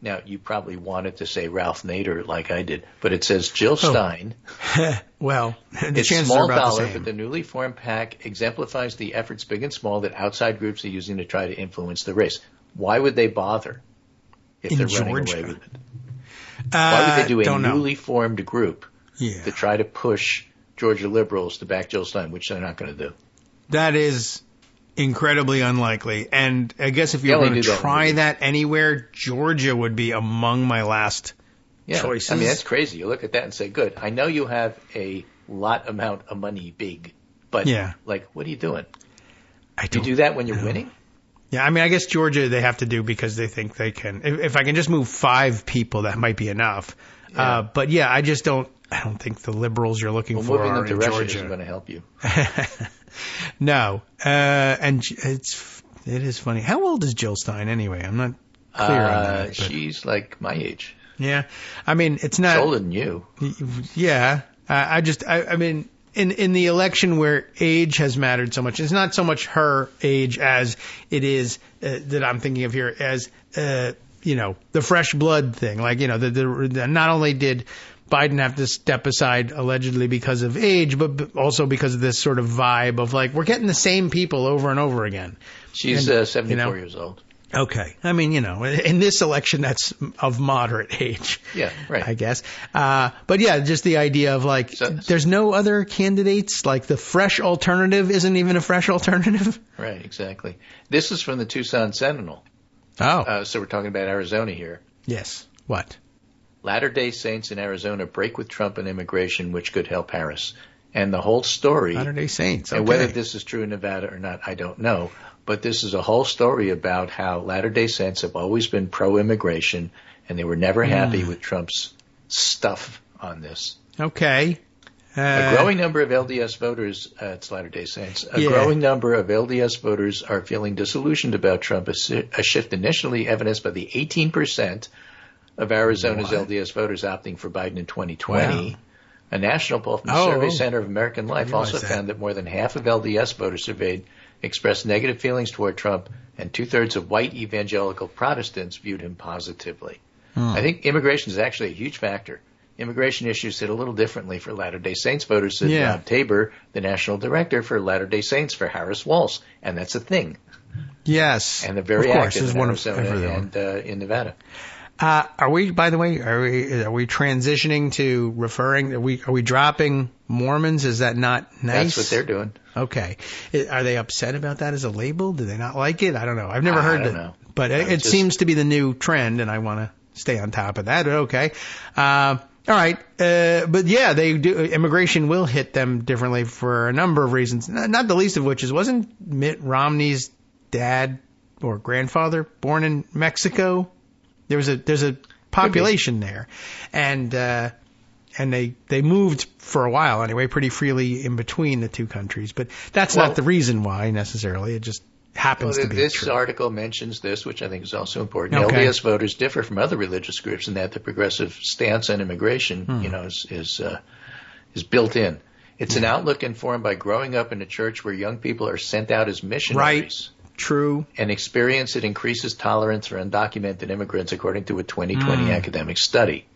Now, you probably wanted to say Ralph Nader like I did, but it says Jill Stein. Well, the it's chances small are about dollar, the same. but the newly formed PAC exemplifies the efforts, big and small, that outside groups are using to try to influence the race. Why would they bother if they're running away with it? Why would they do a newly formed group to try to push Georgia liberals to back Jill Stein, which they're not going to do? That is incredibly unlikely. And I guess if you're going to try that anywhere, Georgia would be among my last choices. I mean, that's crazy. You look at that and say, good, I know you have a lot amount of money, big, but what are you doing? Do you do that when you're winning? Yeah, I mean, I guess Georgia they have to do because they think they can. If I can just move 5 people, that might be enough. Yeah. But I just don't. I don't think the liberals you're looking for are in Georgia. Isn't going to help you. No, and it is funny. How old is Jill Stein anyway? I'm not clear on that. But she's like my age. Yeah, I mean it's not. She's older than you. Yeah, I mean. In the election where age has mattered so much, it's not so much her age as it is that I'm thinking of here as the fresh blood thing. Like the not only did Biden have to step aside allegedly because of age, but also because of this sort of vibe of like we're getting the same people over and over again. She's 74 years old. Okay. I mean, in this election, that's of moderate age. Yeah, right. I guess. But yeah, just the idea of there's no other candidates. Like the fresh alternative isn't even a fresh alternative. Right, exactly. This is from the Tucson Sentinel. Oh. So we're talking about Arizona here. Yes. What? Latter-day Saints in Arizona break with Trump on immigration, which could help Harris. And the whole story. Latter-day Saints. Okay. And whether this is true in Nevada or not, I don't know. But this is a whole story about how Latter-day Saints have always been pro-immigration, and they were never happy with Trump's stuff on this. Okay. A growing number of LDS voters, it's Latter-day Saints, growing number of LDS voters are feeling disillusioned about Trump, a shift initially evidenced by the 18% of Arizona's LDS voters opting for Biden in 2020. Wow. A national poll from the Survey Center of American Life also found that more than half of LDS voters surveyed expressed negative feelings toward Trump, and 2/3 of white evangelical Protestants viewed him positively. I think immigration is actually a huge factor. Immigration issues hit a little differently for Latter-day Saints voters, said Rob Tabor, the national director for Latter-day Saints for Harris Walsh, and that's a thing. Yes. And they're very active in Arizona and in Nevada. Are we, by the way, are we transitioning to referring? Are we dropping Mormons? Is that not nice? That's what they're doing. Okay. Are they upset about that as a label? Do they not like it? I don't know. I've never heard that. But it seems to be the new trend, and I want to stay on top of that. Okay. All right. But yeah, they do. Immigration will hit them differently for a number of reasons. Not the least of which is wasn't Mitt Romney's dad or grandfather born in Mexico? There's a population there, and they moved for a while anyway, pretty freely in between the two countries. But that's not the reason why necessarily. It just happens to be this true. article mentions this, which I think is also important. Okay. LDS voters differ from other religious groups in that the progressive stance on immigration, is built in. It's an outlook informed by growing up in a church where young people are sent out as missionaries. Right. True. An experience that increases tolerance for undocumented immigrants, according to a 2020 academic study.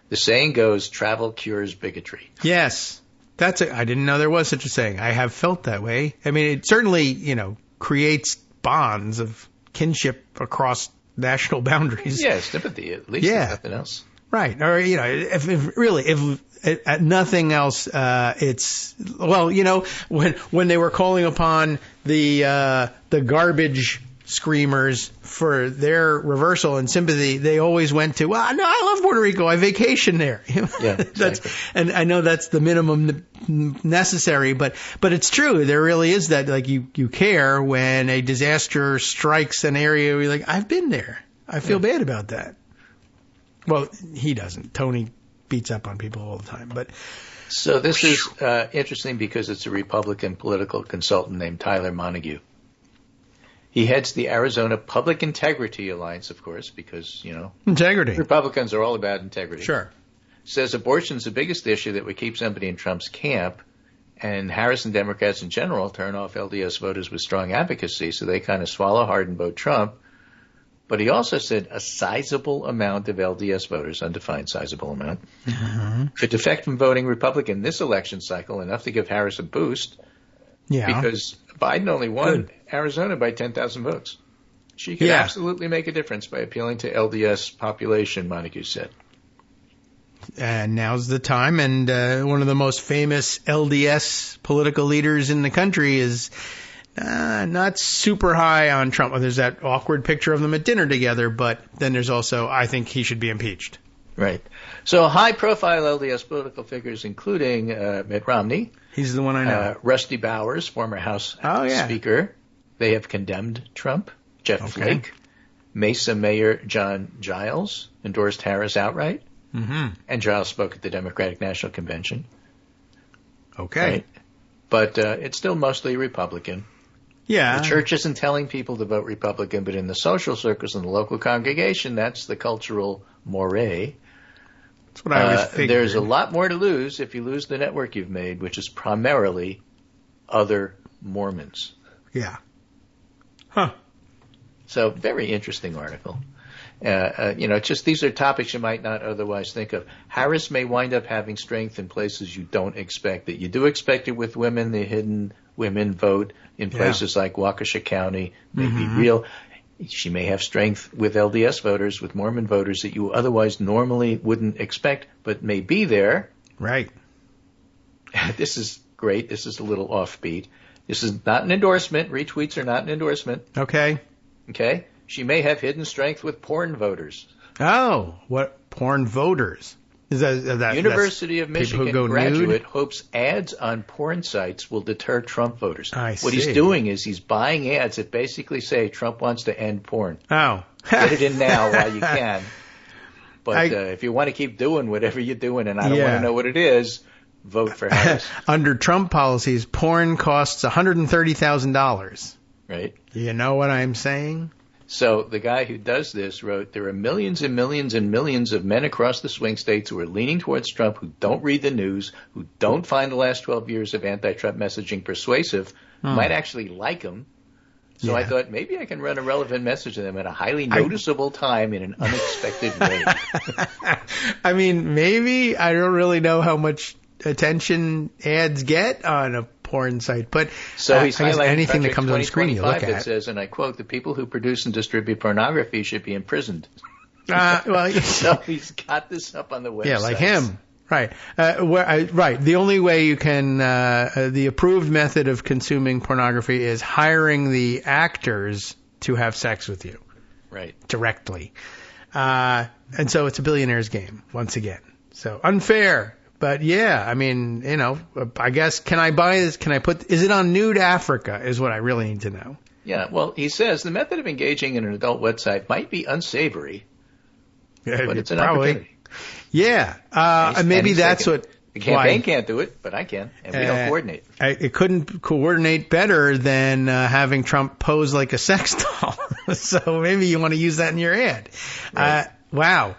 The saying goes, travel cures bigotry. Yes. I didn't know there was such a saying. I have felt that way. I mean, it certainly, creates bonds of kinship across national boundaries. Yeah, sympathy, at least, if nothing else. Right. Or, if nothing else, it's, when they were calling upon the garbage screamers for their reversal and sympathy, they always went to, well, no, I love Puerto Rico. I vacation there. Yeah, exactly. And I know that's the minimum necessary, but it's true. There really is that, like, you care when a disaster strikes an area where you're like, I've been there. I feel bad about that. Well, he doesn't. Tony beats up on people all the time, but. So this is interesting because it's a Republican political consultant named Tyler Montague. He heads the Arizona Public Integrity Alliance, of course, because, integrity. Republicans are all about integrity. Sure. Says abortion's the biggest issue that would keep somebody in Trump's camp, and Harris and Democrats in general turn off LDS voters with strong advocacy, so they kind of swallow hard and vote Trump. But he also said a sizable amount of LDS voters, undefined sizable amount, could defect from voting Republican this election cycle, enough to give Harris a boost. Yeah. Because Biden only won Arizona by 10,000 votes. She could absolutely make a difference by appealing to LDS population, Montague said. And now's the time. And one of the most famous LDS political leaders in the country is not super high on Trump. Well, there's that awkward picture of them at dinner together, but then there's also, I think he should be impeached. Right. So high-profile LDS political figures, including Mitt Romney. He's the one I know. Rusty Bowers, former House Speaker. They have condemned Trump. Jeff Flake. Mesa Mayor John Giles endorsed Harris outright. Mm-hmm. And Giles spoke at the Democratic National Convention. Okay. Right? But it's still mostly Republican. Yeah. The church isn't telling people to vote Republican, but in the social circles and the local congregation, that's the cultural moray. That's what I always figured. There's a lot more to lose if you lose the network you've made, which is primarily other Mormons. Yeah. Huh. So, very interesting article. Just these are topics you might not otherwise think of. Harris may wind up having strength in places you don't expect it. You do expect it with women. The hidden women vote in places like Waukesha County may be real. She may have strength with LDS voters, with Mormon voters that you otherwise normally wouldn't expect, but may be there. Right. This is great. This is a little offbeat. This is not an endorsement. Retweets are not an endorsement. Okay. Okay. She may have hidden strength with porn voters. Oh, what porn voters? Is that University of Michigan graduate hopes ads on porn sites will deter Trump voters. What he's doing is he's buying ads that basically say Trump wants to end porn. Oh. Get it in now while you can. But if you want to keep doing whatever you're doing, and I don't want to know what it is, vote for Harris. Under Trump policies, porn costs $130,000. Right. You know what I'm saying? So the guy who does this wrote, there are millions and millions and millions of men across the swing states who are leaning towards Trump, who don't read the news, who don't find the last 12 years of anti-Trump messaging persuasive, might actually like him. So I thought maybe I can run a relevant message to them at a highly noticeable time in an unexpected way. I mean, maybe. I don't really know how much attention ads get on a porn site, but so he's highlighting anything that comes on the screen you look at. It says, and I quote, the people who produce and distribute pornography should be imprisoned. So he's got this up on the website. Yeah, like him. Right. Right. The only way you can, the approved method of consuming pornography is hiring the actors to have sex with you. Right. Directly. And so it's a billionaire's game, once again. So unfair. But yeah, I mean, I guess, can I buy this? Is it on Nude Africa is what I really need to know. Yeah. Well, he says the method of engaging in an adult website might be unsavory, but it's an opportunity. Yeah. And maybe that's what. The campaign can't do it, but I can, and we don't coordinate. It couldn't coordinate better than having Trump pose like a sex doll. So maybe you want to use that in your ad. Right. Wow.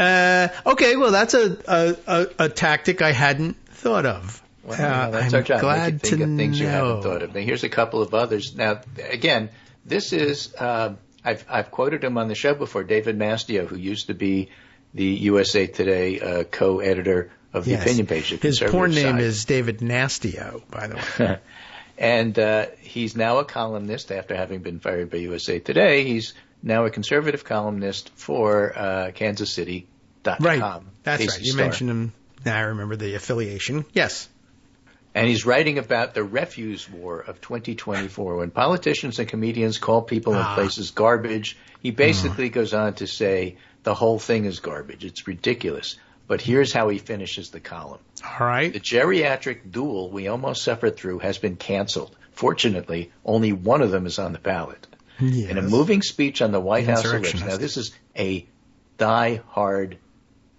Okay, well, that's a tactic I hadn't thought of. Well, that's our job. Glad to know. Things you haven't thought of. Now, here's a couple of others. Now, again, this is I've quoted him on the show before. David Mastio, who used to be the USA Today co-editor of the opinion page. His porn name is David Nastio, by the way. And he's now a columnist after having been fired by USA Today. He's now a conservative columnist for KansasCity.com. Right. That's right. You mentioned him. Now I remember the affiliation. Yes. And he's writing about the refuse war of 2024. When politicians and comedians call people in places garbage, he basically goes on to say the whole thing is garbage. It's ridiculous. But here's how he finishes the column. All right. The geriatric duel we almost suffered through has been canceled. Fortunately, only one of them is on the ballot. Yes. In a moving speech on the White House election. Now, this is a die-hard,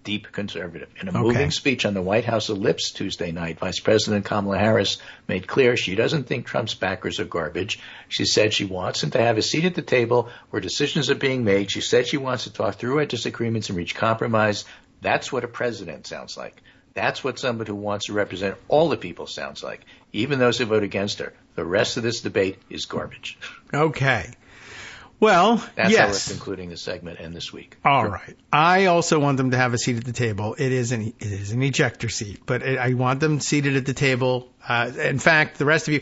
deep conservative. In a moving speech on the White House ellipse Tuesday night, Vice President Kamala Harris made clear she doesn't think Trump's backers are garbage. She said she wants him to have a seat at the table where decisions are being made. She said she wants to talk through our disagreements and reach compromise. That's what a president sounds like. That's what somebody who wants to represent all the people sounds like, even those who vote against her. The rest of this debate is garbage. Okay. Well, that's yes. how we're concluding the segment and this week. All right. I also want them to have a seat at the table. It is an ejector seat, but I want them seated at the table. In fact, the rest of you,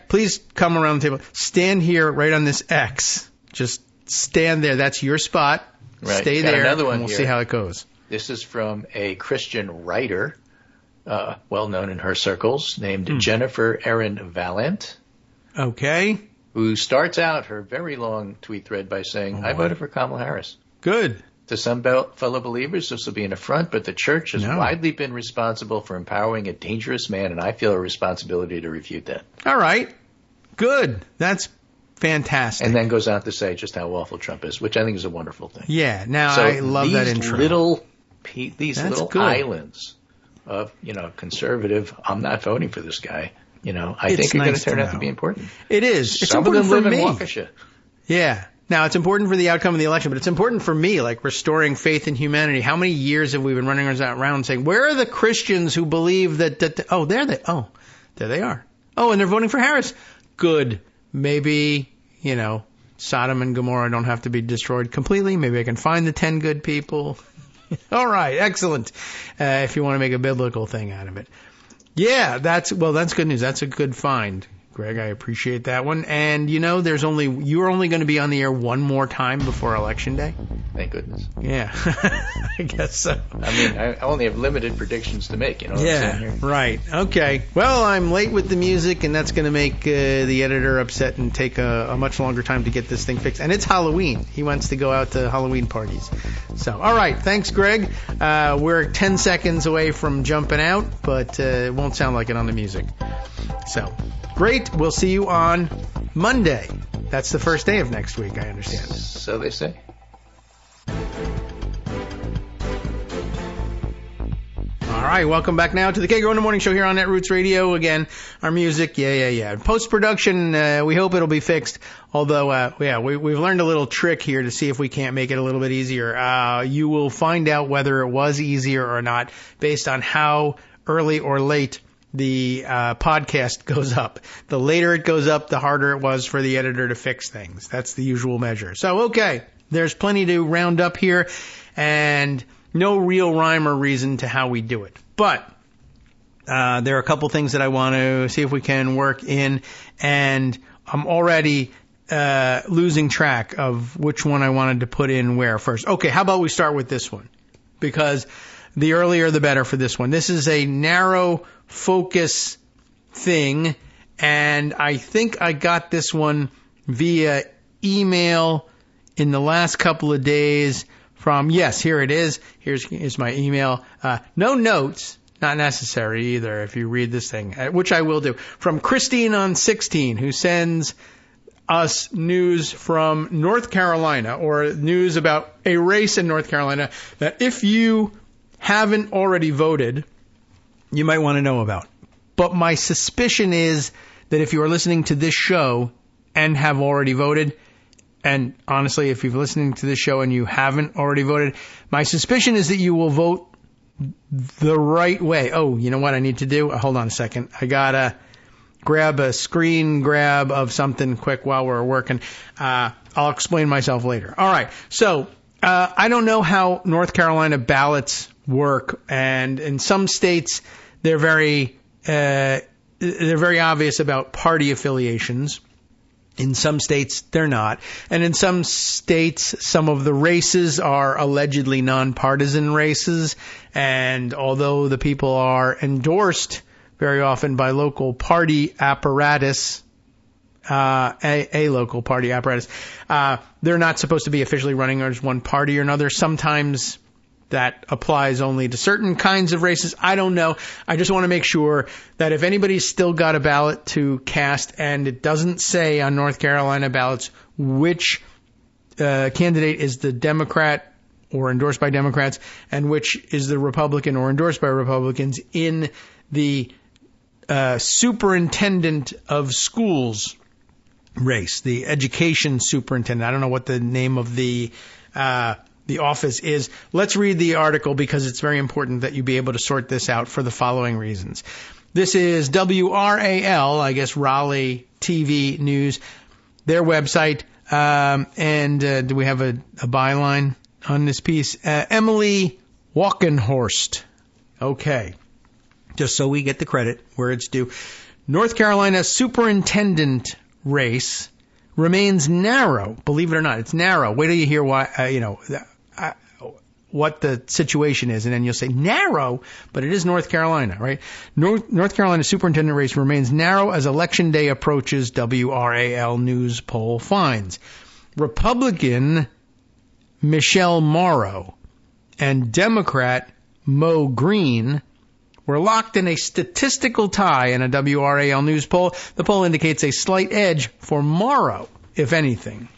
please come around the table. Stand here right on this X. Just stand there. That's your spot. Right. Stay Got there, another one and we'll here. see how it goes. This is from a Christian writer, well known in her circles, named Jennifer Erin Valent. Okay. Who starts out her very long tweet thread by saying, I voted for Kamala Harris. Good. To some fellow believers, this will be an affront, but the church has widely been responsible for empowering a dangerous man, and I feel a responsibility to refute that. All right. Good. That's fantastic. And then goes on to say just how awful Trump is, which I think is a wonderful thing. Yeah. Now, I love that intro. These little islands of, conservative, I'm not voting for this guy. I think are going to turn out to be important. It is. It's Some important of them for live me. in Waukesha. Yeah. Now, it's important for the outcome of the election, but it's important for me, like restoring faith in humanity. How many years have we been running around saying, where are the Christians who believe that there they are. Oh, and they're voting for Harris. Good. Maybe, Sodom and Gomorrah don't have to be destroyed completely. Maybe I can find the 10 good people. All right. Excellent. If you want to make a biblical thing out of it. Yeah, that's good news. That's a good find, Greg. I appreciate that one. And you're only going to be on the air one more time before Election Day. Thank goodness. Yeah, I guess so. I mean, I only have limited predictions to make. What I'm saying here? Right. Okay. Well, I'm late with the music, and that's going to make the editor upset and take a much longer time to get this thing fixed. And it's Halloween. He wants to go out to Halloween parties. So, all right. Thanks, Greg. We're 10 seconds away from jumping out, but it won't sound like it on the music. So, great. We'll see you on Monday. That's the first day of next week, I understand. So they say. All right, welcome back now to the Kagro in the Morning Show here on Netroots Radio. Again, our music, post-production, we hope it'll be fixed. Although, we've learned a little trick here to see if we can't make it a little bit easier. You will find out whether it was easier or not based on how early or late the podcast goes up. The later it goes up, the harder it was for the editor to fix things. That's the usual measure. So, okay, there's plenty to round up here, and no real rhyme or reason to how we do it. But there are a couple things that I want to see if we can work in, and I'm already losing track of which one I wanted to put in where first. Okay, how about we start with this one? Because the earlier the better for this one. This is a narrow focus thing, and I think I got this one via email in the last couple of days from, yes, here it is. Here's my email. No notes, not necessary either if you read this thing, which I will do. From Christine on 16, who sends us news from North Carolina, or news about a race in North Carolina that if you haven't already voted, you might want to know about. But my suspicion is that if you are listening to this show and have already voted, and honestly, if you're listening to this show and you haven't already voted, my suspicion is that you will vote the right way. Oh, you know what I need to do? Hold on a second. I got to grab a screen grab of something quick while we're working. I'll explain myself later. All right. So I don't know how North Carolina ballots work. And in some states, they're very obvious about party affiliations. In some states, they're not. And in some states, some of the races are allegedly nonpartisan races. And although the people are endorsed very often by local party apparatus, a local party apparatus, they're not supposed to be officially running as one party or another. Sometimes that applies only to certain kinds of races. I don't know. I just want to make sure that if anybody's still got a ballot to cast and it doesn't say on North Carolina ballots which candidate is the Democrat or endorsed by Democrats and which is the Republican or endorsed by Republicans in the superintendent of schools race, the education superintendent. I don't know what the name of the office is. Let's read the article because it's very important that you be able to sort this out for the following reasons. This is WRAL, I guess Raleigh TV News, their website. Do we have a byline on this piece? Emily Walkenhorst. Okay. Just so we get the credit where it's due. North Carolina superintendent race remains narrow. Believe it or not, it's narrow. Wait till you hear why, what the situation is, and then you'll say narrow, but it is North Carolina, right? North Carolina superintendent race remains narrow as Election Day approaches, WRAL News poll finds. Republican Michelle Morrow and Democrat Mo Green were locked in a statistical tie in a WRAL News poll. The poll indicates a slight edge for Morrow, if anything.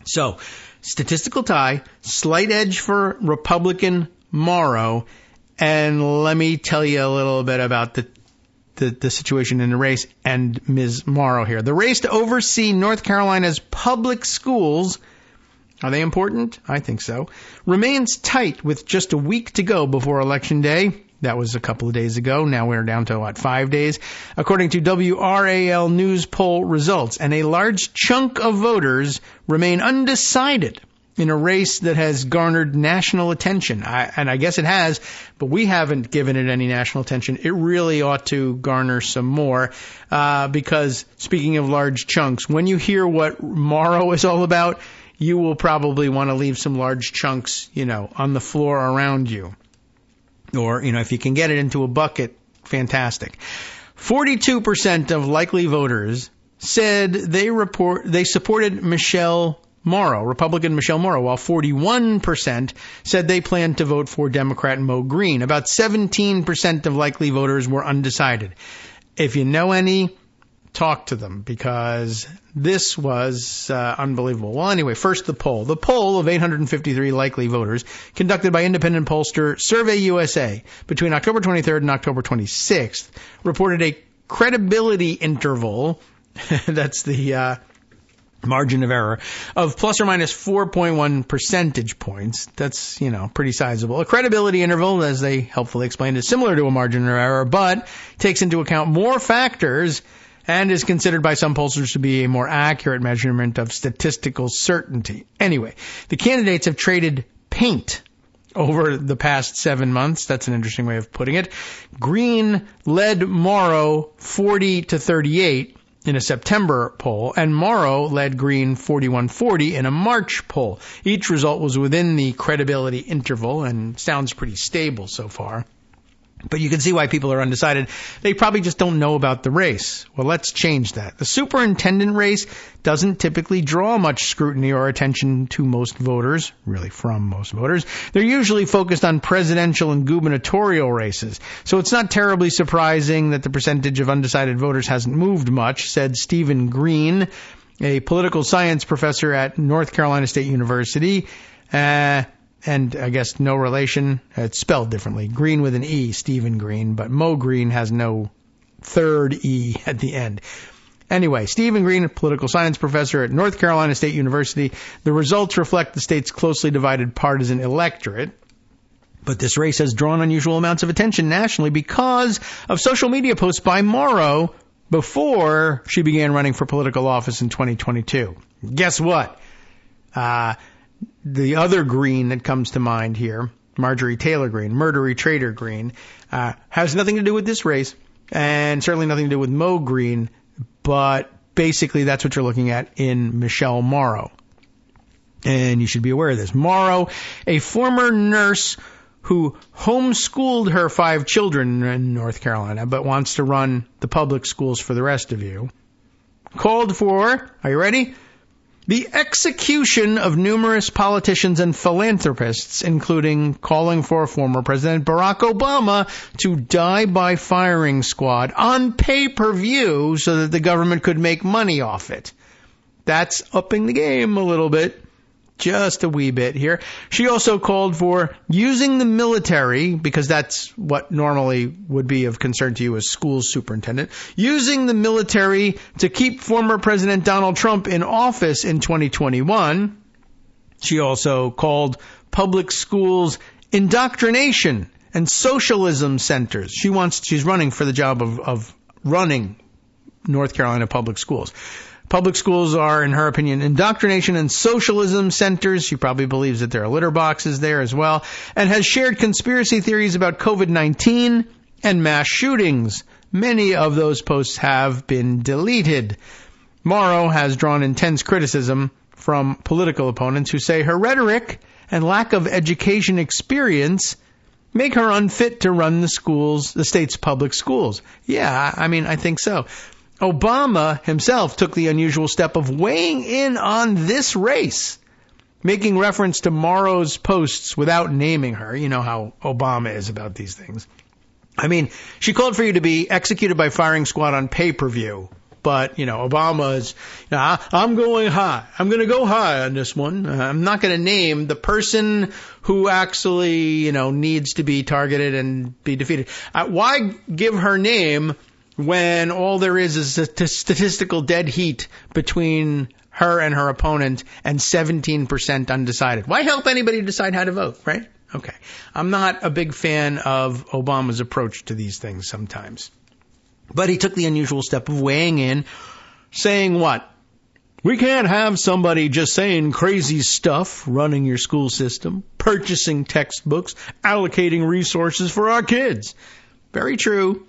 So, statistical tie, slight edge for Republican Morrow, and let me tell you a little bit about the situation in the race and Ms. Morrow here. The race to oversee North Carolina's public schools, are they important? I think so, remains tight with just a week to go before Election Day. That was a couple of days ago. Now we're down to, 5 days? According to WRAL News poll results, and a large chunk of voters remain undecided in a race that has garnered national attention. I guess it has, but we haven't given it any national attention. It really ought to garner some more, because speaking of large chunks, when you hear what Morrow is all about, you will probably want to leave some large chunks, on the floor around you. Or, if you can get it into a bucket, fantastic. 42% of likely voters said they supported Michelle Morrow, Republican Michelle Morrow, while 41% said they planned to vote for Democrat Mo Green. About 17% of likely voters were undecided. If you know any, talk to them, because this was unbelievable. Well, anyway, first the poll. The poll of 853 likely voters conducted by independent pollster Survey USA between October 23rd and October 26th reported a credibility interval, that's the margin of error, of plus or minus 4.1 percentage points. That's, pretty sizable. A credibility interval, as they helpfully explained, is similar to a margin of error, but takes into account more factors and is considered by some pollsters to be a more accurate measurement of statistical certainty. Anyway, the candidates have traded paint over the past 7 months. That's an interesting way of putting it. Green led Morrow 40-38 in a September poll, and Morrow led Green 41-40 in a March poll. Each result was within the credibility interval and sounds pretty stable so far. But you can see why people are undecided. They probably just don't know about the race. Well, let's change that. The superintendent race doesn't typically draw much scrutiny or attention to most voters, really from most voters. They're usually focused on presidential and gubernatorial races. So it's not terribly surprising that the percentage of undecided voters hasn't moved much, said Stephen Green, a political science professor at North Carolina State University. And I guess no relation. It's spelled differently. Green with an E, Stephen Green, but Mo Green has no third E at the end. Anyway, Stephen Green, a political science professor at North Carolina State University. The results reflect the state's closely divided partisan electorate. But this race has drawn unusual amounts of attention nationally because of social media posts by Morrow before she began running for political office in 2022. Guess what? The other Green that comes to mind here, Marjorie Taylor Greene, Murdery Trader Greene, has nothing to do with this race and certainly nothing to do with Mo Green, but basically that's what you're looking at in Michelle Morrow. And you should be aware of this. Morrow, a former nurse who homeschooled her 5 children in North Carolina, but wants to run the public schools for the rest of you, called for, are you ready? The execution of numerous politicians and philanthropists, including calling for former President Barack Obama to die by firing squad on pay-per-view so that the government could make money off it. That's upping the game a little bit. Just a wee bit here. She also called for using the military, because that's what normally would be of concern to you as school superintendent, using the military to keep former President Donald Trump in office in 2021. She also called public schools indoctrination and socialism centers. She's running for the job of running North Carolina public schools. Public schools are, in her opinion, indoctrination and socialism centers. She probably believes that there are litter boxes there as well, and has shared conspiracy theories about COVID-19 and mass shootings. Many of those posts have been deleted. Morrow has drawn intense criticism from political opponents who say her rhetoric and lack of education experience make her unfit to run the state's public schools. Yeah, I mean, I think so. Obama himself took the unusual step of weighing in on this race, making reference to Morrow's posts without naming her. You know how Obama is about these things. I mean, she called for you to be executed by firing squad on pay-per-view. But, Obama is, I'm going high. I'm going to go high on this one. I'm not going to name the person who actually, needs to be targeted and be defeated. Why give her name when all there is a statistical dead heat between her and her opponent and 17% undecided? Why help anybody decide how to vote, right? Okay. I'm not a big fan of Obama's approach to these things sometimes. But he took the unusual step of weighing in, saying what? We can't have somebody just saying crazy stuff, running your school system, purchasing textbooks, allocating resources for our kids. Very true.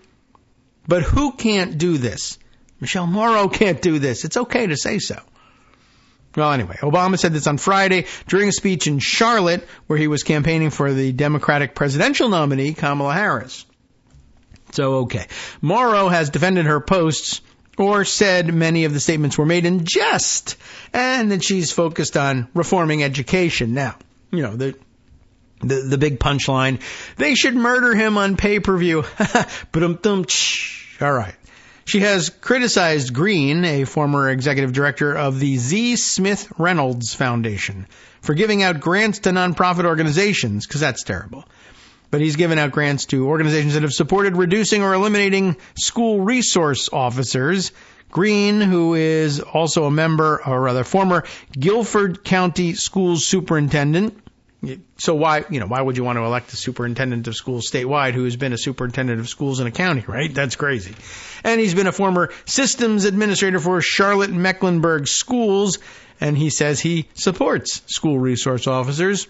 But who can't do this? Michelle Morrow can't do this. It's okay to say so. Well, anyway, Obama said this on Friday during a speech in Charlotte where he was campaigning for the Democratic presidential nominee, Kamala Harris. So, okay. Morrow has defended her posts or said many of the statements were made in jest and that she's focused on reforming education. Now, the big punchline, they should murder him on pay-per-view. All right. She has criticized Green, a former executive director of the Z. Smith Reynolds Foundation, for giving out grants to nonprofit organizations, because that's terrible. But he's given out grants to organizations that have supported reducing or eliminating school resource officers. Green, who is also former Guilford County Schools Superintendent. So why would you want to elect a superintendent of schools statewide who has been a superintendent of schools in a county, right? That's crazy. And he's been a former systems administrator for Charlotte Mecklenburg Schools, and he says he supports school resource officers.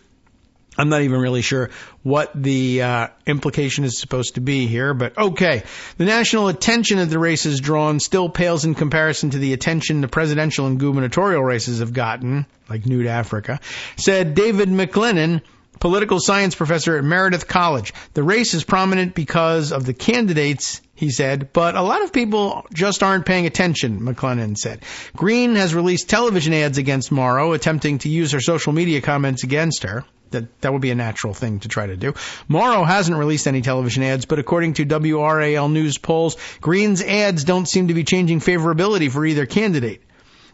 I'm not even really sure what the implication is supposed to be here, but okay. The national attention that the race has drawn still pales in comparison to the attention the presidential and gubernatorial races have gotten, like Nude Africa, said David McLennan, political science professor at Meredith College. The race is prominent because of the candidates, he said, but a lot of people just aren't paying attention, McLennan said. Green has released television ads against Morrow, attempting to use her social media comments against her. That would be a natural thing to try to do. Morrow hasn't released any television ads, but according to WRAL News polls, Green's ads don't seem to be changing favorability for either candidate.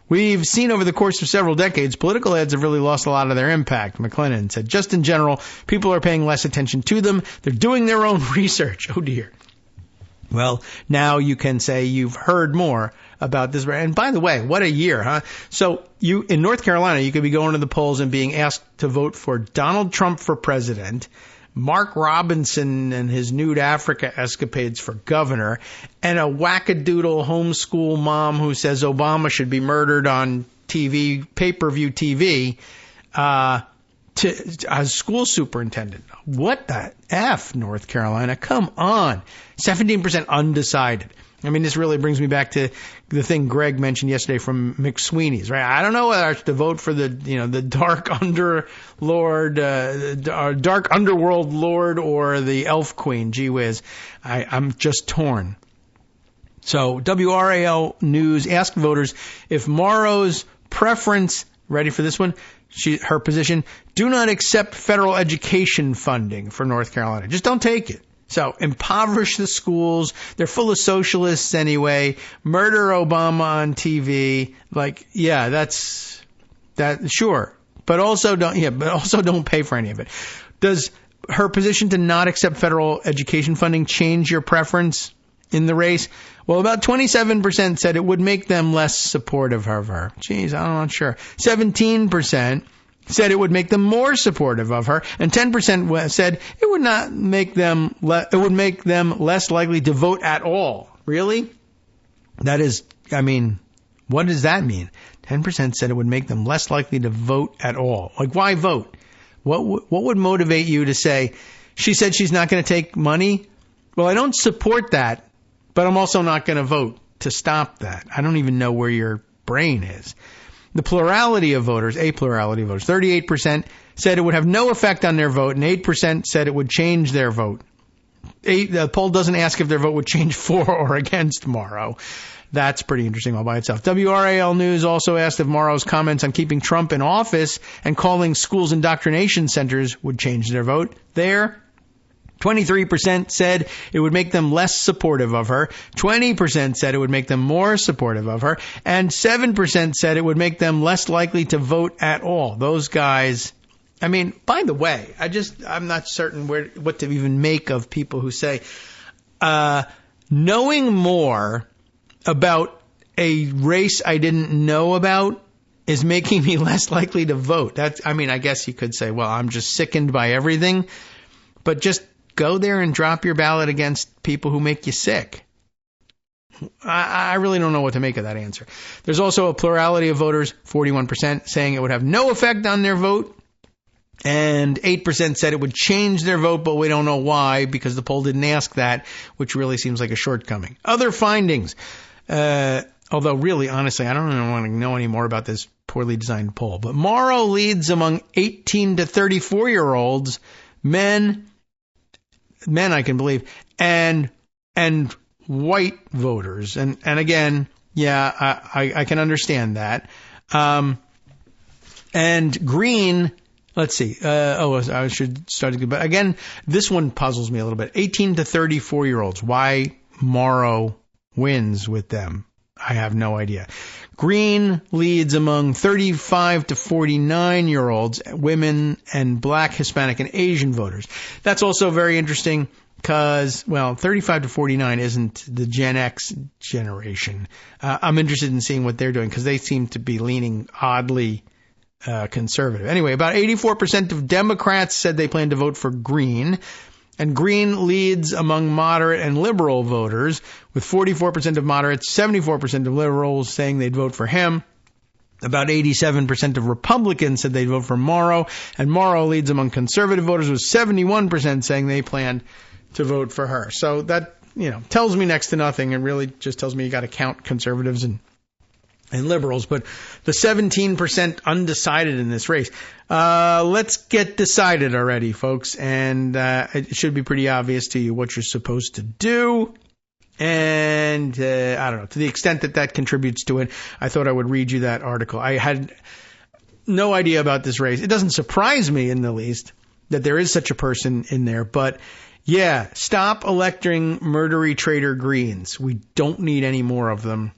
We've seen over the course of several decades, political ads have really lost a lot of their impact, McLennan said. Just in general, people are paying less attention to them. They're doing their own research. Oh, dear. Well, now you can say you've heard more about this. And by the way, what a year, huh? So in North Carolina, you could be going to the polls and being asked to vote for Donald Trump for president, Mark Robinson and his Nude Africa escapades for governor, and a wackadoodle homeschool mom who says Obama should be murdered on TV, pay-per-view TV, as school superintendent. What the F, North Carolina? Come on. 17% undecided. I mean, this really brings me back to the thing Greg mentioned yesterday from McSweeney's, right? I don't know whether I should vote for the dark underlord, dark underworld lord or the elf queen. Gee whiz. I'm just torn. So WRAL News asked voters if Morrow's preference, ready for this one? Her position, do not accept federal education funding for North Carolina. Just don't take it. So impoverish the schools. They're full of socialists anyway. Murder Obama on TV. Like, yeah, that's sure. But also don't pay for any of it. Does her position to not accept federal education funding change your preference in the race? Well, about 27% said it would make them less supportive of her. Geez, I'm not sure. 17% said it would make them more supportive of her, and 10% said it would not make them. It would make them less likely to vote at all. Really? That is, I mean, what does that mean? 10% said it would make them less likely to vote at all. Like, why vote? What would motivate you to say? She said she's not going to take money. Well, I don't support that, but I'm also not going to vote to stop that. I don't even know where your brain is. The plurality of voters, 38% said it would have no effect on their vote, and 8% said it would change their vote. The poll doesn't ask if their vote would change for or against Morrow. That's pretty interesting all by itself. WRAL News also asked if Morrow's comments on keeping Trump in office and calling schools indoctrination centers would change their vote. There, 23% said it would make them less supportive of her. 20% said it would make them more supportive of her. And 7% said it would make them less likely to vote at all. Those guys, I mean, by the way, I'm not certain what to even make of people who say, knowing more about a race I didn't know about is making me less likely to vote. I guess you could say, well, I'm just sickened by everything, but just go there and drop your ballot against people who make you sick. I really don't know what to make of that answer. There's also a plurality of voters, 41%, saying it would have no effect on their vote. And 8% said it would change their vote, but we don't know why, because the poll didn't ask that, which really seems like a shortcoming. Other findings. Although really, honestly, I don't even want to know any more about this poorly designed poll. But Morrow leads among 18 to 34-year-olds, men I can believe, and white voters. And again, yeah, I can understand that. And green, let's see. I should start again. But again, this one puzzles me a little bit. 18 to 34-year-olds. Why Morrow wins with them? I have no idea. Green leads among 35 to 49-year-olds, women, and Black, Hispanic, and Asian voters. That's also very interesting because, well, 35 to 49 isn't the Gen X generation. I'm interested in seeing what they're doing because they seem to be leaning oddly conservative. Anyway, about 84% of Democrats said they plan to vote for Green. And Green leads among moderate and liberal voters, with 44% of moderates, 74% of liberals saying they'd vote for him. About 87% of Republicans said they'd vote for Morrow. And Morrow leads among conservative voters, with 71% saying they planned to vote for her. So that, tells me next to nothing. It really just tells me you got to count conservatives and liberals, but the 17% undecided in this race. Let's get decided already, folks, and it should be pretty obvious to you what you're supposed to do. And I don't know, to the extent that contributes to it, I thought I would read you that article. I had no idea about this race. It doesn't surprise me in the least that there is such a person in there, but yeah, stop electing murdery traitor Greens. We don't need any more of them.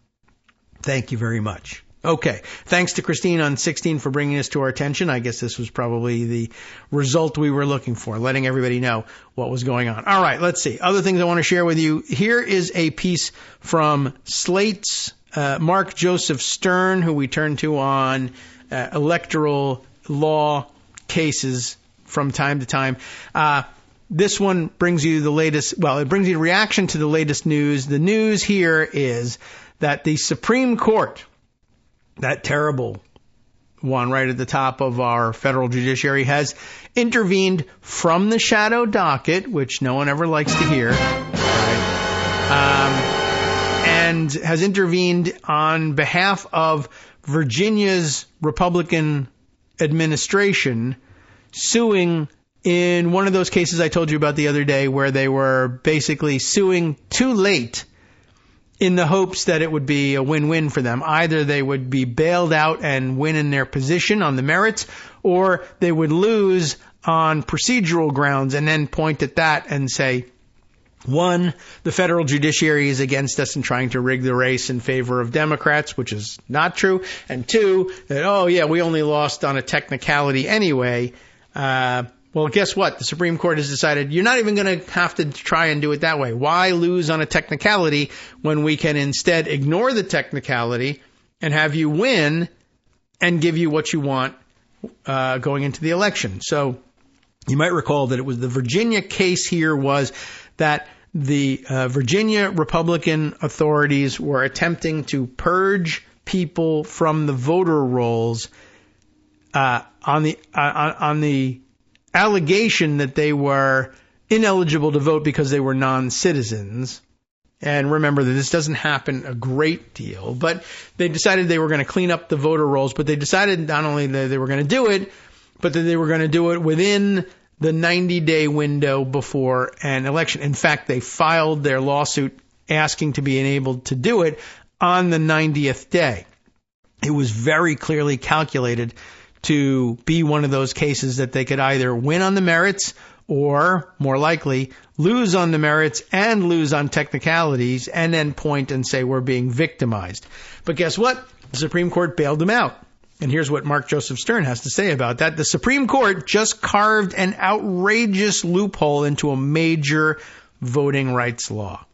Thank you very much. Okay. Thanks to Christine on 16 for bringing this to our attention. I guess this was probably the result we were looking for, letting everybody know what was going on. All right. Let's see. Other things I want to share with you. Here is a piece from Slate's Mark Joseph Stern, who we turn to on electoral law cases from time to time. This one brings you the latest. Well, it brings you a reaction to the latest news. The news here is that the Supreme Court, that terrible one right at the top of our federal judiciary, has intervened from the shadow docket, which no one ever likes to hear. Right? and has intervened on behalf of Virginia's Republican administration, suing in one of those cases I told you about the other day where they were basically suing too late in the hopes that it would be a win-win for them. Either they would be bailed out and win in their position on the merits, or they would lose on procedural grounds and then point at that and say, one, the federal judiciary is against us and trying to rig the race in favor of Democrats, which is not true. And two, that, oh yeah, we only lost on a technicality anyway. Well, guess what? The Supreme Court has decided you're not even going to have to try and do it that way. Why lose on a technicality when we can instead ignore the technicality and have you win and give you what you want going into the election? So you might recall that it was the Virginia case here was that the Virginia Republican authorities were attempting to purge people from the voter rolls on the allegation that they were ineligible to vote because they were non-citizens. And remember that this doesn't happen a great deal, but they decided they were going to clean up the voter rolls, but they decided not only that they were going to do it, but that they were going to do it within the 90-day window before an election. In fact, they filed their lawsuit asking to be enabled to do it on the 90th day. It was very clearly calculated to be one of those cases that they could either win on the merits or, more likely, lose on the merits and lose on technicalities and then point and say we're being victimized. But guess what? The Supreme Court bailed them out. And here's what Mark Joseph Stern has to say about that. The Supreme Court just carved an outrageous loophole into a major voting rights law.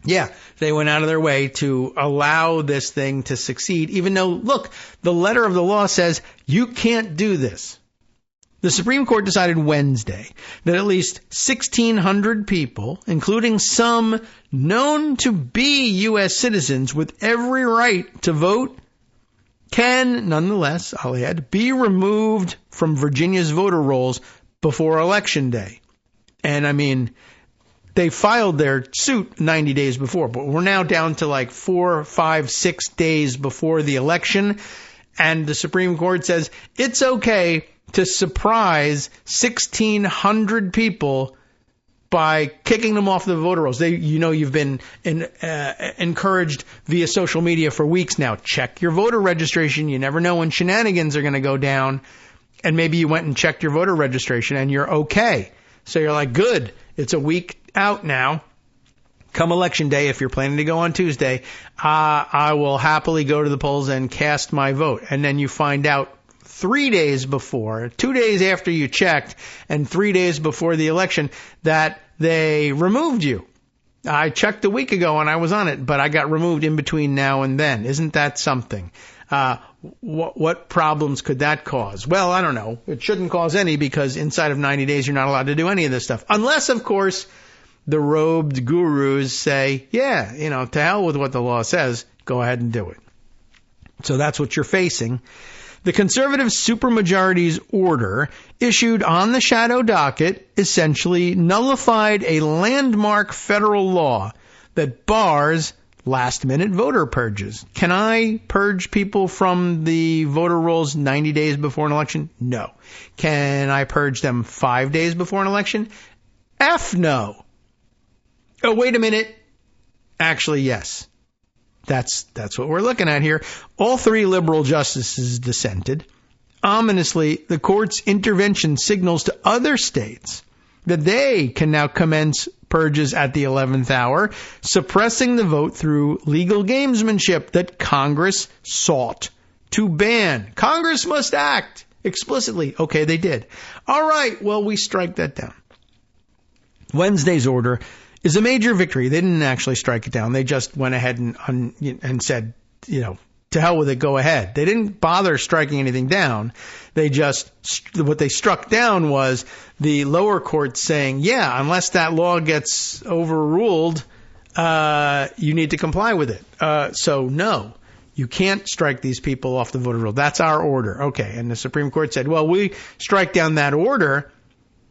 Yeah, they went out of their way to allow this thing to succeed, even though, look, the letter of the law says you can't do this. The Supreme Court decided Wednesday that at least 1,600 people, including some known to be U.S. citizens with every right to vote, can nonetheless, I'll add, be removed from Virginia's voter rolls before Election Day. And I mean, they filed their suit 90 days before, but we're now down to like 4, 5, 6 days before the election. And the Supreme Court says it's okay to surprise 1,600 people by kicking them off the voter rolls. You've been encouraged via social media for weeks now. Check your voter registration. You never know when shenanigans are going to go down. And maybe you went and checked your voter registration and you're okay. So you're like, good. It's a week out now. Come election day, if you're planning to go on Tuesday, I will happily go to the polls and cast my vote. And then you find out 3 days before, 2 days after you checked, and 3 days before the election that they removed you. I checked a week ago and I was on it, but I got removed in between now and then. Isn't that something? What problems could that cause? Well, I don't know. It shouldn't cause any because inside of 90 days you're not allowed to do any of this stuff. Unless, of course, the robed gurus say, yeah, to hell with what the law says, go ahead and do it. So that's what you're facing. The conservative supermajority's order, issued on the shadow docket, essentially nullified a landmark federal law that bars last-minute voter purges. Can I purge people from the voter rolls 90 days before an election? No. Can I purge them 5 days before an election? F no. Oh, wait a minute. Actually, yes. That's what we're looking at here. All three liberal justices dissented. Ominously, the court's intervention signals to other states that they can now commence purges at the 11th hour, suppressing the vote through legal gamesmanship that Congress sought to ban. Congress must act explicitly. Okay, they did. All right, well, we strike that down. Wednesday's order is a major victory. They didn't actually strike it down. They just went ahead and said, to hell with it, go ahead. They didn't bother striking anything down. What they struck down was the lower court saying, yeah, unless that law gets overruled, you need to comply with it. So no, you can't strike these people off the voter roll. That's our order. Okay. And the Supreme Court said, well, we strike down that order,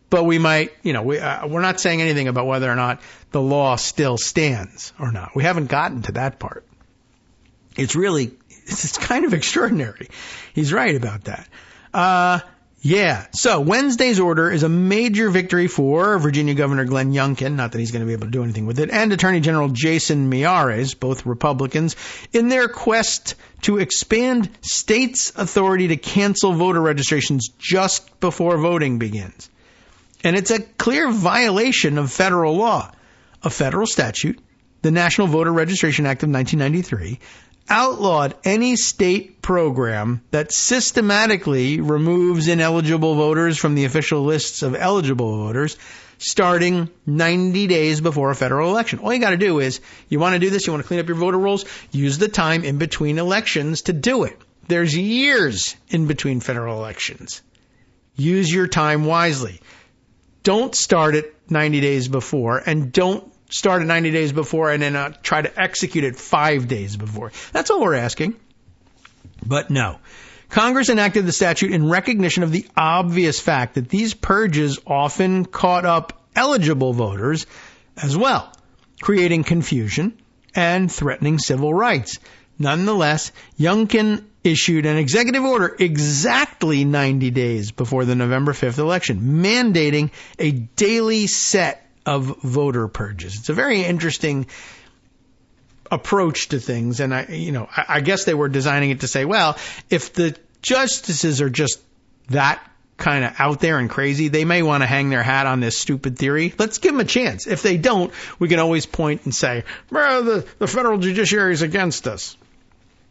but we might, we're not saying anything about whether or not the law still stands or not. We haven't gotten to that part. It's kind of extraordinary. He's right about that. So Wednesday's order is a major victory for Virginia Governor Glenn Youngkin, not that he's going to be able to do anything with it, and Attorney General Jason Miyares, both Republicans, in their quest to expand states' authority to cancel voter registrations just before voting begins. And it's a clear violation of federal law. A federal statute, the National Voter Registration Act of 1993, outlawed any state program that systematically removes ineligible voters from the official lists of eligible voters starting 90 days before a federal election. All you got to do is, you want to do this, you want to clean up your voter rolls, use the time in between elections to do it. There's years in between federal elections. Use your time wisely. Don't start it 90 days before, and don't start it 90 days before and then try to execute it 5 days before. That's all we're asking. But no. Congress enacted the statute in recognition of the obvious fact that these purges often caught up eligible voters as well, creating confusion and threatening civil rights. Nonetheless, Youngkin issued an executive order exactly 90 days before the November 5th election, mandating a daily set of voter purges. It's a very interesting approach to things, and I guess they were designing it to say, well, if the justices are just that kind of out there and crazy, they may want to hang their hat on this stupid theory. Let's give them a chance. If they don't, we can always point and say, well, the federal judiciary is against us.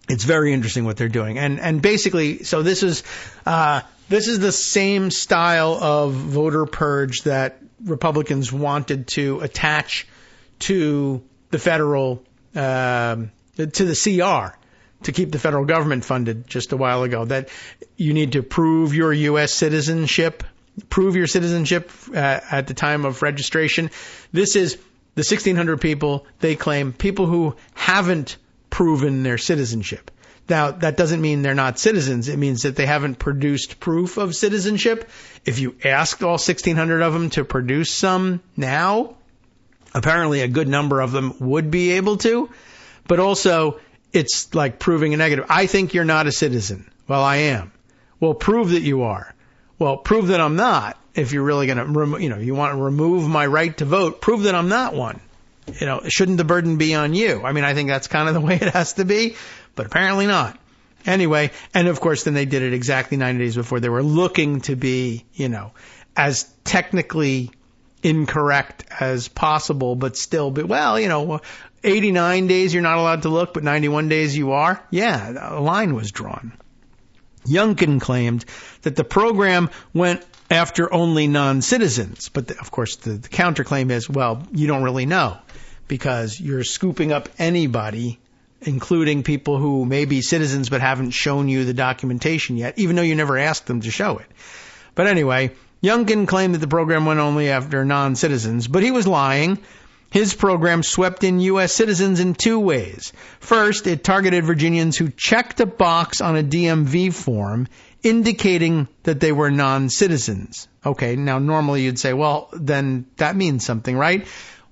It's very interesting what they're doing, and basically, so this is the same style of voter purge that Republicans wanted to attach to the federal, to the CR, to keep the federal government funded just a while ago, that you need to prove your U.S. citizenship, at the time of registration. This is the 1,600 people, they claim, people who haven't proven their citizenship. Now, that doesn't mean they're not citizens. It means that they haven't produced proof of citizenship. If you asked all 1,600 of them to produce some now, apparently a good number of them would be able to. But also, it's like proving a negative. I think you're not a citizen. Well, I am. Well, prove that you are. Well, prove that I'm not. If you're really going to, you want to remove my right to vote, prove that I'm not one. Shouldn't the burden be on you? I mean, I think that's kind of the way it has to be, but apparently not. Anyway, and of course, then they did it exactly 90 days before. They were looking to be, as technically incorrect as possible, but still be, 89 days you're not allowed to look, but 91 days you are. Yeah, a line was drawn. Youngkin claimed that the program went after only non-citizens. But, of course, the counterclaim is, well, you don't really know, because you're scooping up anybody, including people who may be citizens but haven't shown you the documentation yet, even though you never asked them to show it. But anyway, Youngkin claimed that the program went only after non-citizens, but he was lying. His program swept in U.S. citizens in two ways. First, it targeted Virginians who checked a box on a DMV form indicating that they were non-citizens. Okay, now normally you'd say, well, then that means something, right?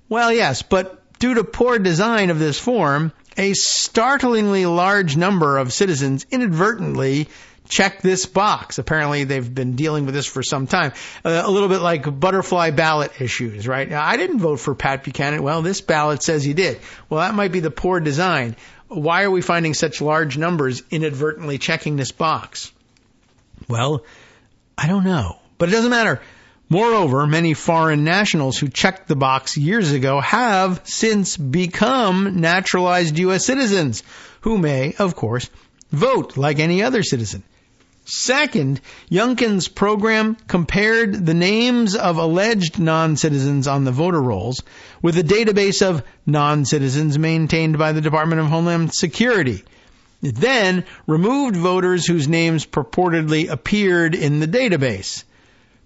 Well, yes, but due to poor design of this form, a startlingly large number of citizens inadvertently check this box. Apparently, they've been dealing with this for some time. A little bit like butterfly ballot issues, right? Now, I didn't vote for Pat Buchanan. Well, this ballot says you did. Well, that might be the poor design. Why are we finding such large numbers inadvertently checking this box? Well, I don't know. But it doesn't matter. Moreover, many foreign nationals who checked the box years ago have since become naturalized U.S. citizens, who may, of course, vote like any other citizen. Second, Youngkin's program compared the names of alleged non-citizens on the voter rolls with a database of non-citizens maintained by the Department of Homeland Security. It then removed voters whose names purportedly appeared in the database.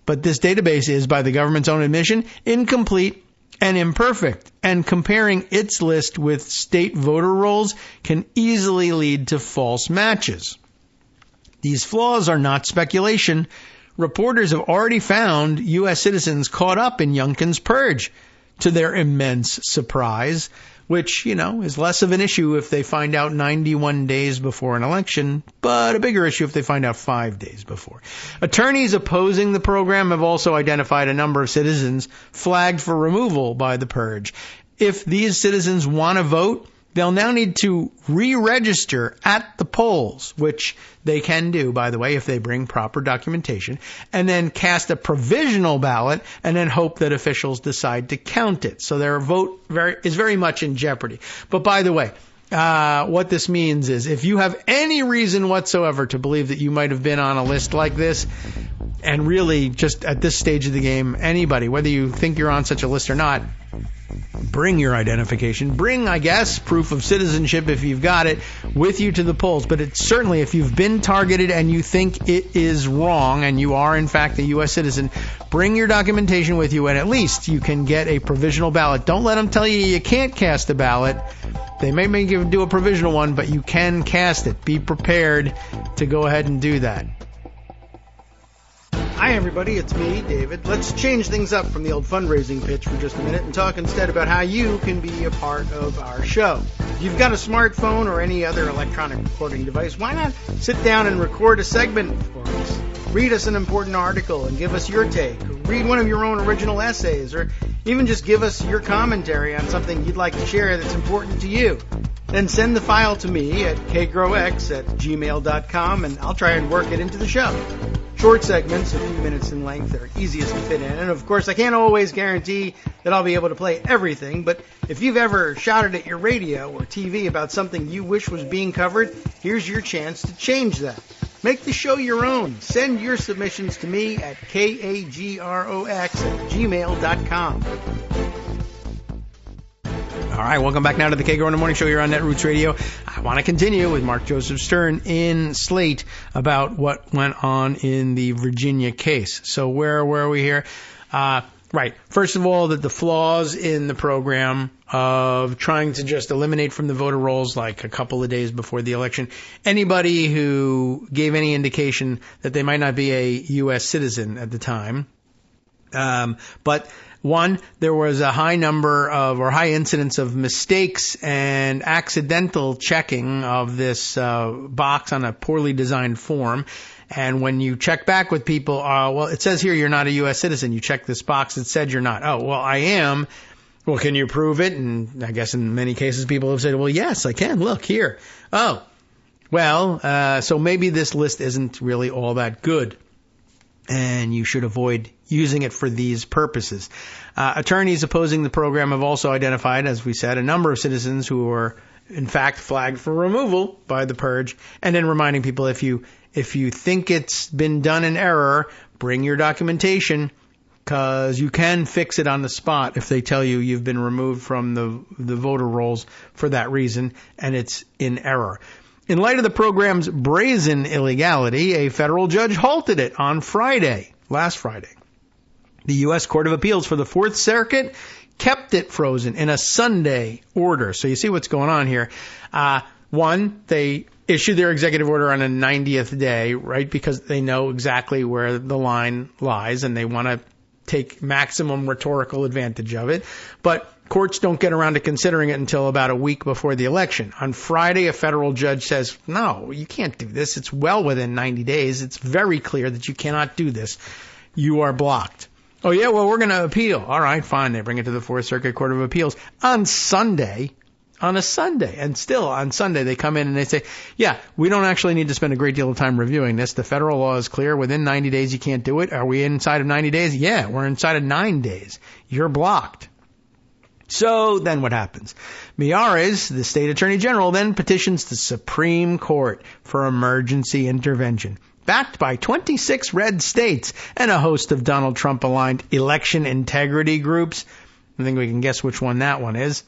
But this database is, by the government's own admission, incomplete and imperfect, and comparing its list with state voter rolls can easily lead to false matches. These flaws are not speculation. reporters have already found U.S. citizens caught up in Youngkin's purge, to their immense surprise, which, is less of an issue if they find out 91 days before an election, but a bigger issue if they find out 5 days before. Attorneys opposing the program have also identified a number of citizens flagged for removal by the purge. If these citizens want to vote, they'll now need to re-register at the polls, which they can do, by the way, if they bring proper documentation, and then cast a provisional ballot and then hope that officials decide to count it. So their vote is very much in jeopardy. But by the way, what this means is if you have any reason whatsoever to believe that you might have been on a list like this, and really just at this stage of the game, anybody, whether you think you're on such a list or not, bring your identification. Bring, I guess, proof of citizenship if you've got it with you to the polls. But it's certainly, if you've been targeted and you think it is wrong and you are, in fact, a U.S. citizen, bring your documentation with you and at least you can get a provisional ballot. Don't let them tell you you can't cast a ballot. They may make you do a provisional one, but you can cast it. Be prepared to go ahead and do that. Hi everybody, it's me, David. Let's change things up from the old fundraising pitch for just a minute and talk instead about how you can be a part of our show. If you've got a smartphone or any other electronic recording device, why not sit down and record a segment for us? Read us an important article and give us your take. Read one of your own original essays, or even just give us your commentary on something you'd like to share that's important to you. Then send the file to me at kagrox@gmail.com and I'll try and work it into the show. Short segments, a few minutes in length, are easiest to fit in. And of course, I can't always guarantee that I'll be able to play everything, but if you've ever shouted at your radio or TV about something you wish was being covered, here's your chance to change that. Make the show your own. Send your submissions to me at kagrox@gmail.com. All right, welcome back now to the Kagro in the Morning Show here on Netroots Radio. I want to continue with Mark Joseph Stern in Slate about what went on in the Virginia case. So where were we here? Right. First of all, that the flaws in the program of trying to just eliminate from the voter rolls like a couple of days before the election anybody who gave any indication that they might not be a U.S. citizen at the time. But one, there was a high incidence of mistakes and accidental checking of this box on a poorly designed form. And when you check back with people, well, it says here you're not a U.S. citizen. You check this box, it said you're not. Oh, well, I am. Well, can you prove it? And I guess in many cases people have said, well, yes, I can. Look here. Oh, well, so maybe this list isn't really all that good. And you should avoid using it for these purposes. Attorneys opposing the program have also identified, as we said, a number of citizens who were, in fact, flagged for removal by the purge, and then reminding people if you think it's been done in error, bring your documentation, because you can fix it on the spot if they tell you you've been removed from the voter rolls for that reason, and it's in error. In light of the program's brazen illegality, a federal judge halted it on last Friday. The U.S. Court of Appeals for the Fourth Circuit kept it frozen in a Sunday order. So you see what's going on here. One, they issued their executive order on a 90th day, right, because they know exactly where the line lies and they want to take maximum rhetorical advantage of it. But courts don't get around to considering it until about a week before the election. On Friday, a federal judge says, no, you can't do this. It's well within 90 days. It's very clear that you cannot do this. You are blocked. Oh, yeah, well, we're going to appeal. All right, fine. They bring it to the Fourth Circuit Court of Appeals on a Sunday. And still on Sunday, they come in and they say, yeah, we don't actually need to spend a great deal of time reviewing this. The federal law is clear. Within 90 days, you can't do it. Are we inside of 90 days? Yeah, we're inside of 9 days. You're blocked. So then what happens? Miyares, the state attorney general, then petitions the Supreme Court for emergency intervention, backed by 26 red states and a host of Donald Trump-aligned election integrity groups. I think we can guess which one that one is.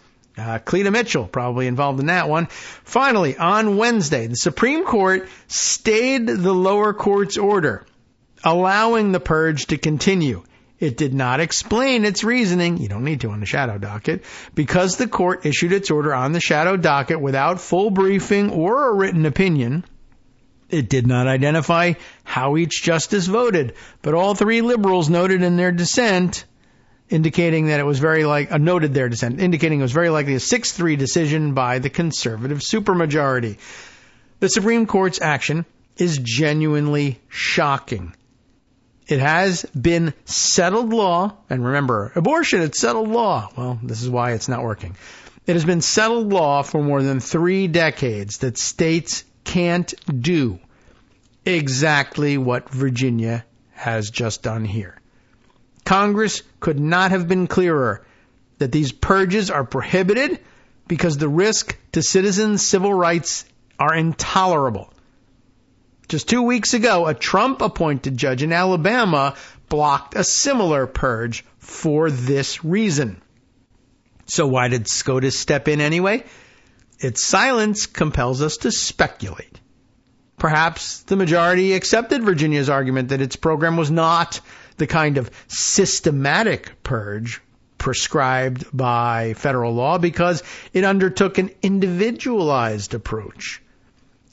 Cleta Mitchell, probably involved in that one. Finally, on Wednesday, the Supreme Court stayed the lower court's order, allowing the purge to continue. It did not explain its reasoning, you don't need to on the shadow docket, because the court issued its order on the shadow docket without full briefing or a written opinion. It did not identify how each justice voted, but all three liberals noted in their dissent, indicating that it was noted their dissent, indicating it was very likely a 6-3 decision by the conservative supermajority. The Supreme Court's action is genuinely shocking. It has been settled law, and remember, abortion, it's settled law. Well, this is why it's not working. It has been settled law for more than 3 decades that states can't do exactly what Virginia has just done here. Congress could not have been clearer that these purges are prohibited because the risk to citizens' civil rights are intolerable. Just 2 weeks ago, a Trump-appointed judge in Alabama blocked a similar purge for this reason. So why did SCOTUS step in anyway? Its silence compels us to speculate. Perhaps the majority accepted Virginia's argument that its program was not the kind of systematic purge prescribed by federal law because it undertook an individualized approach.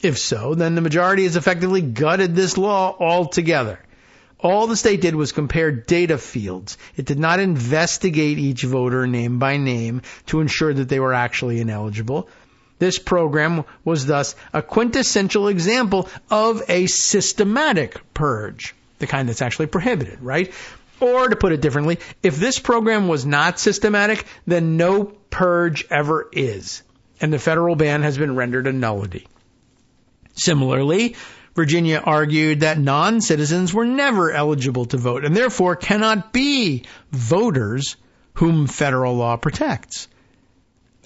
If so, then the majority has effectively gutted this law altogether. All the state did was compare data fields. It did not investigate each voter name by name to ensure that they were actually ineligible. This program was thus a quintessential example of a systematic purge, the kind that's actually prohibited, right? Or to put it differently, if this program was not systematic, then no purge ever is, and the federal ban has been rendered a nullity. Similarly, Virginia argued that non-citizens were never eligible to vote and therefore cannot be voters whom federal law protects.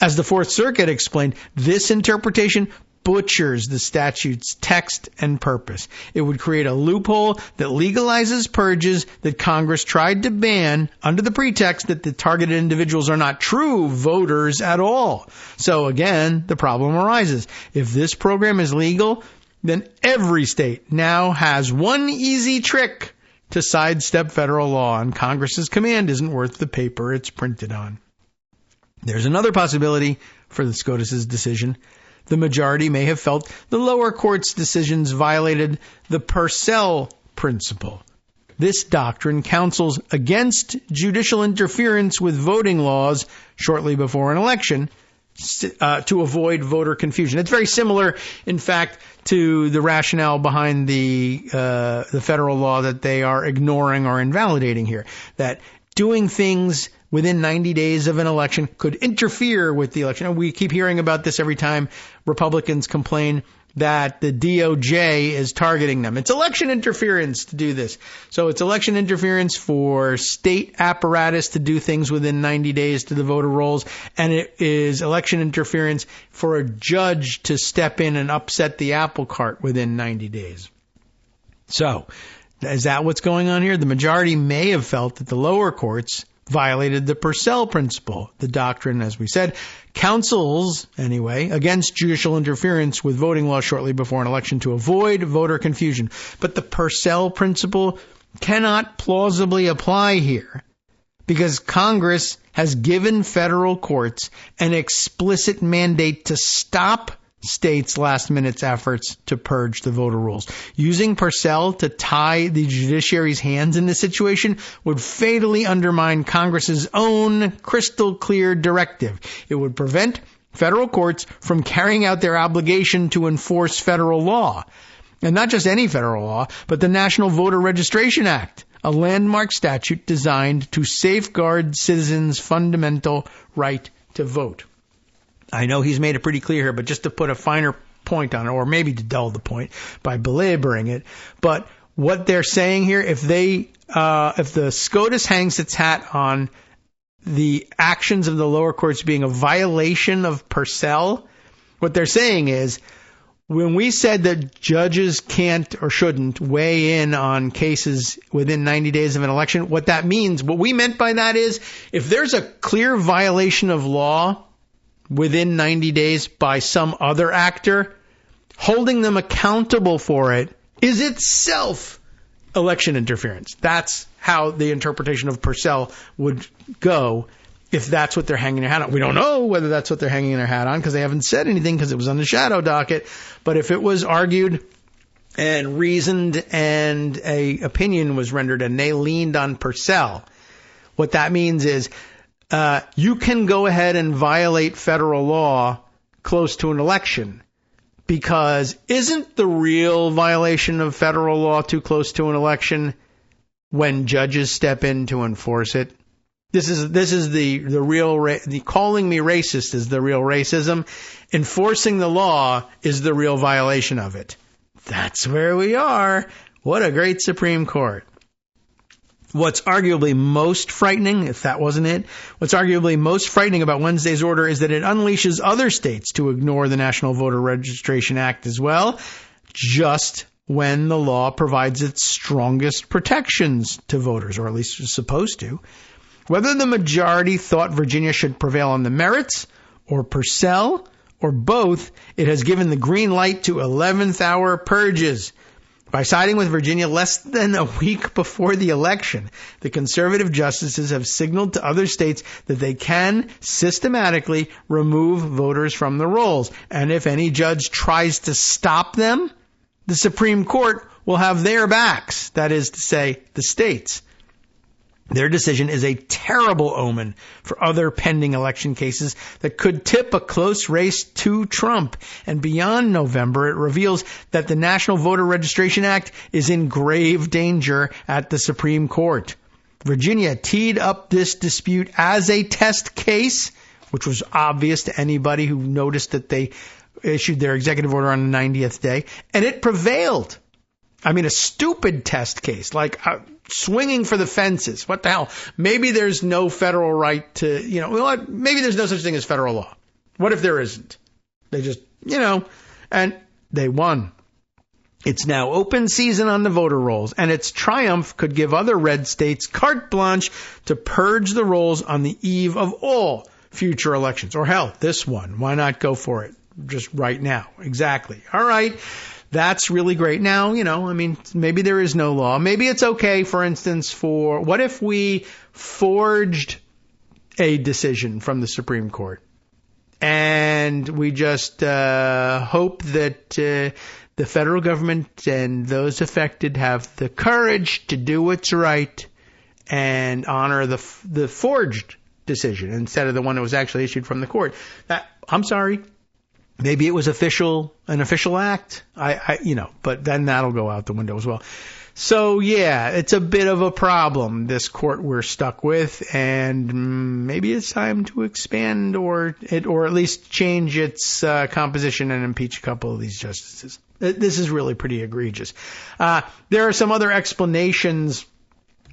As the Fourth Circuit explained, this interpretation butchers the statute's text and purpose. It would create a loophole that legalizes purges that Congress tried to ban under the pretext that the targeted individuals are not true voters at all. So again, the problem arises. If this program is legal, then every state now has one easy trick to sidestep federal law, and Congress's command isn't worth the paper it's printed on. There's another possibility for the SCOTUS's decision. The majority may have felt the lower court's decisions violated the Purcell principle. This doctrine counsels against judicial interference with voting laws shortly before an election to avoid voter confusion. It's very similar, in fact, to the rationale behind the federal law that they are ignoring or invalidating here, that doing things within 90 days of an election could interfere with the election. And we keep hearing about this every time Republicans complain that the DOJ is targeting them. It's election interference to do this. So it's election interference for state apparatus to do things within 90 days to the voter rolls, and it is election interference for a judge to step in and upset the apple cart within 90 days. So, is that what's going on here? The majority may have felt that the lower courts violated the Purcell principle. The doctrine, as we said, counsels, anyway, against judicial interference with voting laws shortly before an election to avoid voter confusion. But the Purcell principle cannot plausibly apply here because Congress has given federal courts an explicit mandate to stop states' last-minute efforts to purge the voter rolls. Using Purcell to tie the judiciary's hands in this situation would fatally undermine Congress's own crystal-clear directive. It would prevent federal courts from carrying out their obligation to enforce federal law. And not just any federal law, but the National Voter Registration Act, a landmark statute designed to safeguard citizens' fundamental right to vote. I know he's made it pretty clear here, but just to put a finer point on it, or maybe to dull the point by belaboring it, but what they're saying here, if the SCOTUS hangs its hat on the actions of the lower courts being a violation of Purcell, what they're saying is, when we said that judges can't or shouldn't weigh in on cases within 90 days of an election, what that means, what we meant by that is, if there's a clear violation of law within 90 days by some other actor, holding them accountable for it is itself election interference. That's how the interpretation of Purcell would go if that's what they're hanging their hat on. We don't know whether that's what they're hanging their hat on because they haven't said anything because it was on the shadow docket. But if it was argued and reasoned, and a opinion was rendered, and they leaned on Purcell. What that means is you can go ahead and violate federal law close to an election, because isn't the real violation of federal law too close to an election when judges step in to enforce it? This is the real the calling me racist is the real racism. Enforcing the law is the real violation of it. That's where we are. What a great Supreme Court. What's arguably most frightening, if that wasn't it, what's arguably most frightening about Wednesday's order is that it unleashes other states to ignore the National Voter Registration Act as well, just when the law provides its strongest protections to voters, or at least it's supposed to. Whether the majority thought Virginia should prevail on the merits, or Purcell, or both, it has given the green light to 11th hour purges. By siding with Virginia less than a week before the election, the conservative justices have signaled to other states that they can systematically remove voters from the rolls. And if any judge tries to stop them, the Supreme Court will have their backs, that is to say, the states. Their decision is a terrible omen for other pending election cases that could tip a close race to Trump. And beyond November, it reveals that the National Voter Registration Act is in grave danger at the Supreme Court. Virginia teed up this dispute as a test case, which was obvious to anybody who noticed that they issued their executive order on the 90th day, and it prevailed. I mean, a stupid test case, like swinging for the fences. What the hell? Maybe there's no federal right to, maybe there's no such thing as federal law. What if there isn't? They just, and they won. It's now open season on the voter rolls, and its triumph could give other red states carte blanche to purge the rolls on the eve of all future elections. Or hell, this one. Why not go for it just right now? Exactly. All right. That's really great. Now, maybe there is no law. Maybe it's okay, for instance, what if we forged a decision from the Supreme Court and we just hope that the federal government and those affected have the courage to do what's right and honor the forged decision instead of the one that was actually issued from the court. I'm sorry. Maybe it was an official act, but then that'll go out the window as well. So yeah, it's a bit of a problem, this court we're stuck with, and maybe it's time to expand or at least change its composition and impeach a couple of these justices. This is really pretty egregious. There are some other explanations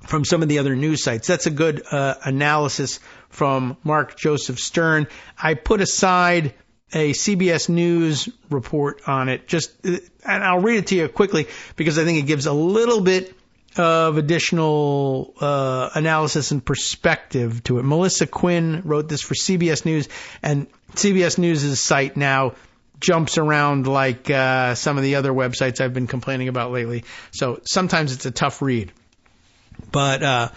from some of the other news sites. That's a good analysis from Mark Joseph Stern. I put aside a CBS News report on it, and I'll read it to you quickly because I think it gives a little bit of additional analysis and perspective to it. Melissa Quinn wrote this for CBS News, and CBS News' site now jumps around like some of the other websites I've been complaining about lately. So sometimes it's a tough read. But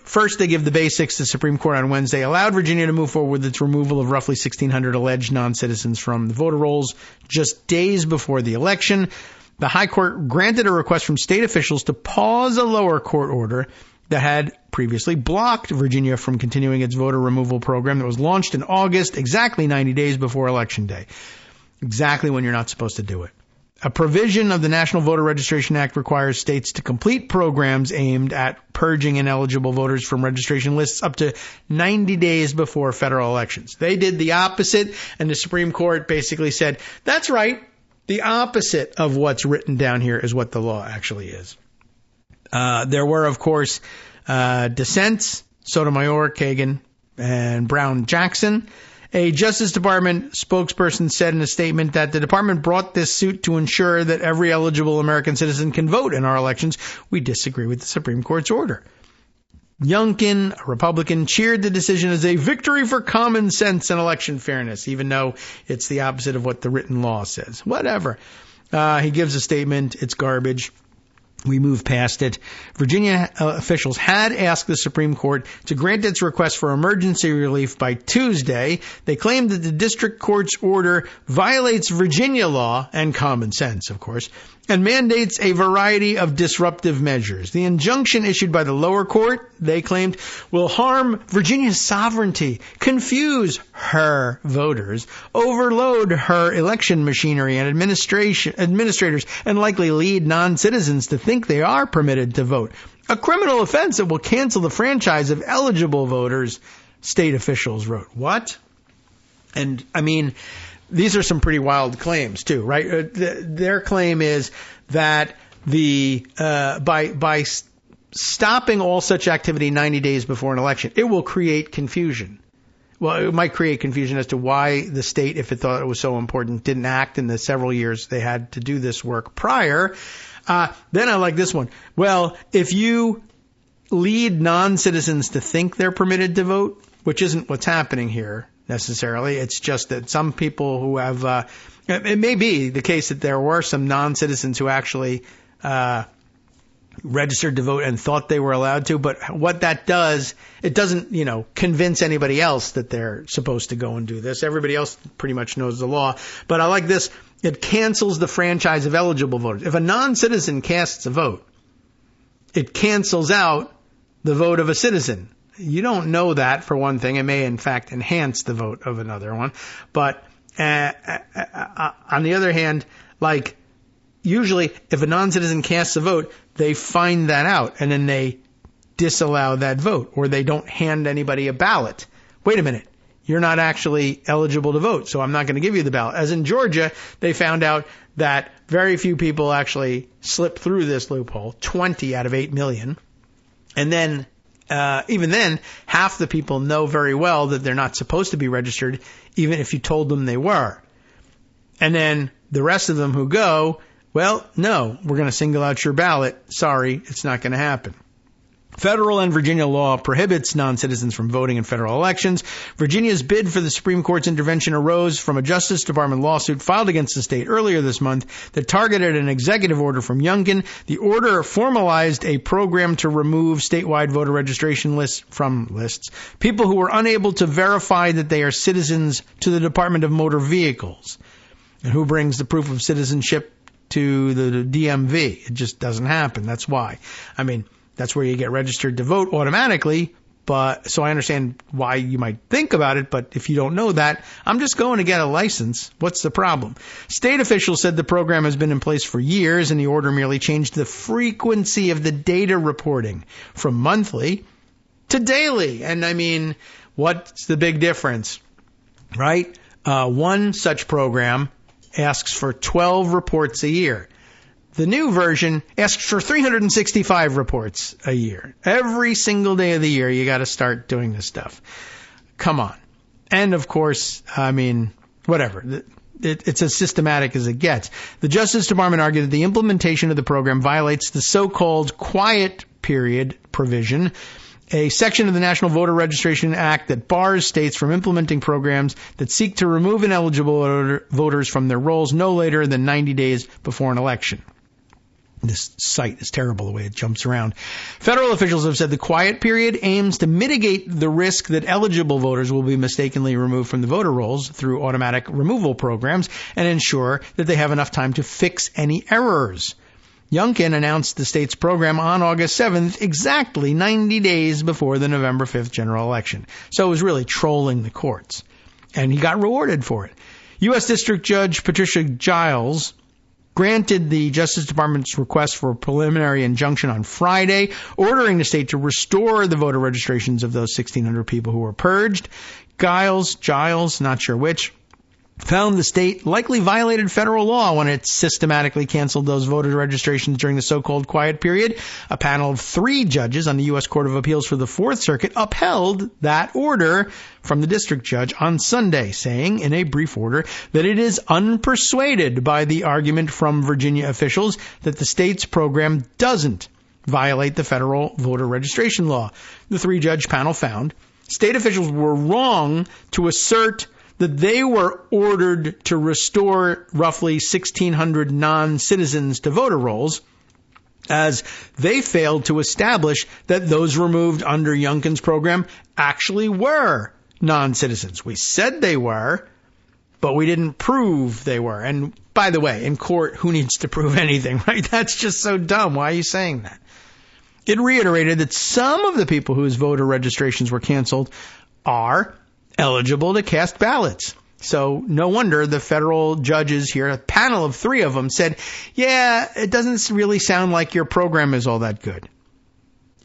first, they give the basics. The Supreme Court on Wednesday allowed Virginia to move forward with its removal of roughly 1,600 alleged non-citizens from the voter rolls just days before the election. The High Court granted a request from state officials to pause a lower court order that had previously blocked Virginia from continuing its voter removal program that was launched in August, exactly 90 days before Election Day. Exactly when you're not supposed to do it. A provision of the National Voter Registration Act requires states to complete programs aimed at purging ineligible voters from registration lists up to 90 days before federal elections. They did the opposite, and the Supreme Court basically said, that's right, the opposite of what's written down here is what the law actually is. There were, of course, dissents, Sotomayor, Kagan, and Brown-Jackson. A Justice Department spokesperson said in a statement that the department brought this suit to ensure that every eligible American citizen can vote in our elections. We disagree with the Supreme Court's order. Youngkin, a Republican, cheered the decision as a victory for common sense and election fairness, even though it's the opposite of what the written law says. Whatever. He gives a statement. It's garbage. We moved past it. Virginia officials had asked the Supreme Court to grant its request for emergency relief by Tuesday. They claimed that the district court's order violates Virginia law and common sense, of course, and mandates a variety of disruptive measures. The injunction issued by the lower court, they claimed, will harm Virginia's sovereignty, confuse her voters, overload her election machinery and administrators, and likely lead non-citizens to think they are permitted to vote. A criminal offense that will cancel the franchise of eligible voters, state officials wrote. What? And, I mean, these are some pretty wild claims, too, right? Their claim is that by stopping all such activity 90 days before an election, it will create confusion. Well, it might create confusion as to why the state, if it thought it was so important, didn't act in the several years they had to do this work prior. Then I like this one. Well, if you lead non-citizens to think they're permitted to vote, which isn't what's happening here necessarily, it's just that some people who have, it may be the case that there were some non-citizens who actually registered to vote and thought they were allowed to, but what that does, it doesn't, convince anybody else that they're supposed to go and do this. Everybody else pretty much knows the law. But I like this. It cancels the franchise of eligible voters. If a non-citizen casts a vote, it cancels out the vote of a citizen. You don't know that, for one thing. It may, in fact, enhance the vote of another one. But on the other hand, like, usually if a non-citizen casts a vote, they find that out and then they disallow that vote, or they don't hand anybody a ballot. Wait a minute. You're not actually eligible to vote, so I'm not going to give you the ballot. As in Georgia, they found out that very few people actually slipped through this loophole, 20 out of 8 million. And then, even then, half the people know very well that they're not supposed to be registered, even if you told them they were. And then the rest of them who go, well, no, we're going to single out your ballot. Sorry, it's not going to happen. Federal and Virginia law prohibits non-citizens from voting in federal elections. Virginia's bid for the Supreme Court's intervention arose from a Justice Department lawsuit filed against the state earlier this month that targeted an executive order from Youngkin. The order formalized a program to remove statewide voter registration lists from lists people who were unable to verify that they are citizens to the Department of Motor Vehicles. And who brings the proof of citizenship to the DMV? It just doesn't happen. That's why. I mean, that's where you get registered to vote automatically. But so I understand why you might think about it. But if you don't know that, I'm just going to get a license. What's the problem? State officials said the program has been in place for years, and the order merely changed the frequency of the data reporting from monthly to daily. And I mean, what's the big difference, right? One such program asks for 12 reports a year. The new version asks for 365 reports a year. Every single day of the year, you got to start doing this stuff. Come on. And of course, I mean, whatever. It's as systematic as it gets. The Justice Department argued that the implementation of the program violates the so-called quiet period provision, a section of the National Voter Registration Act that bars states from implementing programs that seek to remove ineligible voters from their rolls no later than 90 days before an election. This site is terrible the way it jumps around. Federal officials have said the quiet period aims to mitigate the risk that eligible voters will be mistakenly removed from the voter rolls through automatic removal programs and ensure that they have enough time to fix any errors. Youngkin announced the state's program on August 7th, exactly 90 days before the November 5th general election. So it was really trolling the courts. And he got rewarded for it. U.S. District Judge Patricia Giles granted the Justice Department's request for a preliminary injunction on Friday, ordering the state to restore the voter registrations of those 1,600 people who were purged. Giles, not sure which, found the state likely violated federal law when it systematically canceled those voter registrations during the so-called quiet period. A panel of 3 judges on the U.S. Court of Appeals for the Fourth Circuit upheld that order from the district judge on Sunday, saying in a brief order that it is unpersuaded by the argument from Virginia officials that the state's program doesn't violate the federal voter registration law. The 3-judge panel found state officials were wrong to assert that they were ordered to restore roughly 1,600 non-citizens to voter rolls as they failed to establish that those removed under Youngkin's program actually were non-citizens. We said they were, but we didn't prove they were. And by the way, in court, who needs to prove anything, right? That's just so dumb. Why are you saying that? It reiterated that some of the people whose voter registrations were canceled are eligible to cast ballots. So no wonder the federal judges here, a panel of 3 of them, said, yeah, it doesn't really sound like your program is all that good.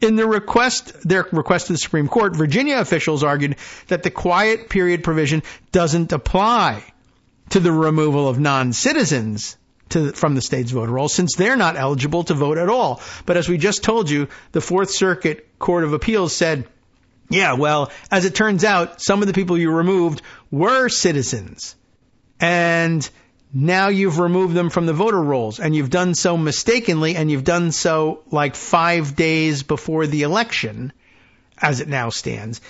In their request to the Supreme Court, Virginia officials argued that the quiet period provision doesn't apply to the removal of non-citizens from the state's voter rolls, since they're not eligible to vote at all. But as we just told you, the Fourth Circuit Court of Appeals said, yeah, well, as it turns out, some of the people you removed were citizens. And now you've removed them from the voter rolls, and you've done so mistakenly, and you've done so like 5 days before the election, as it now stands.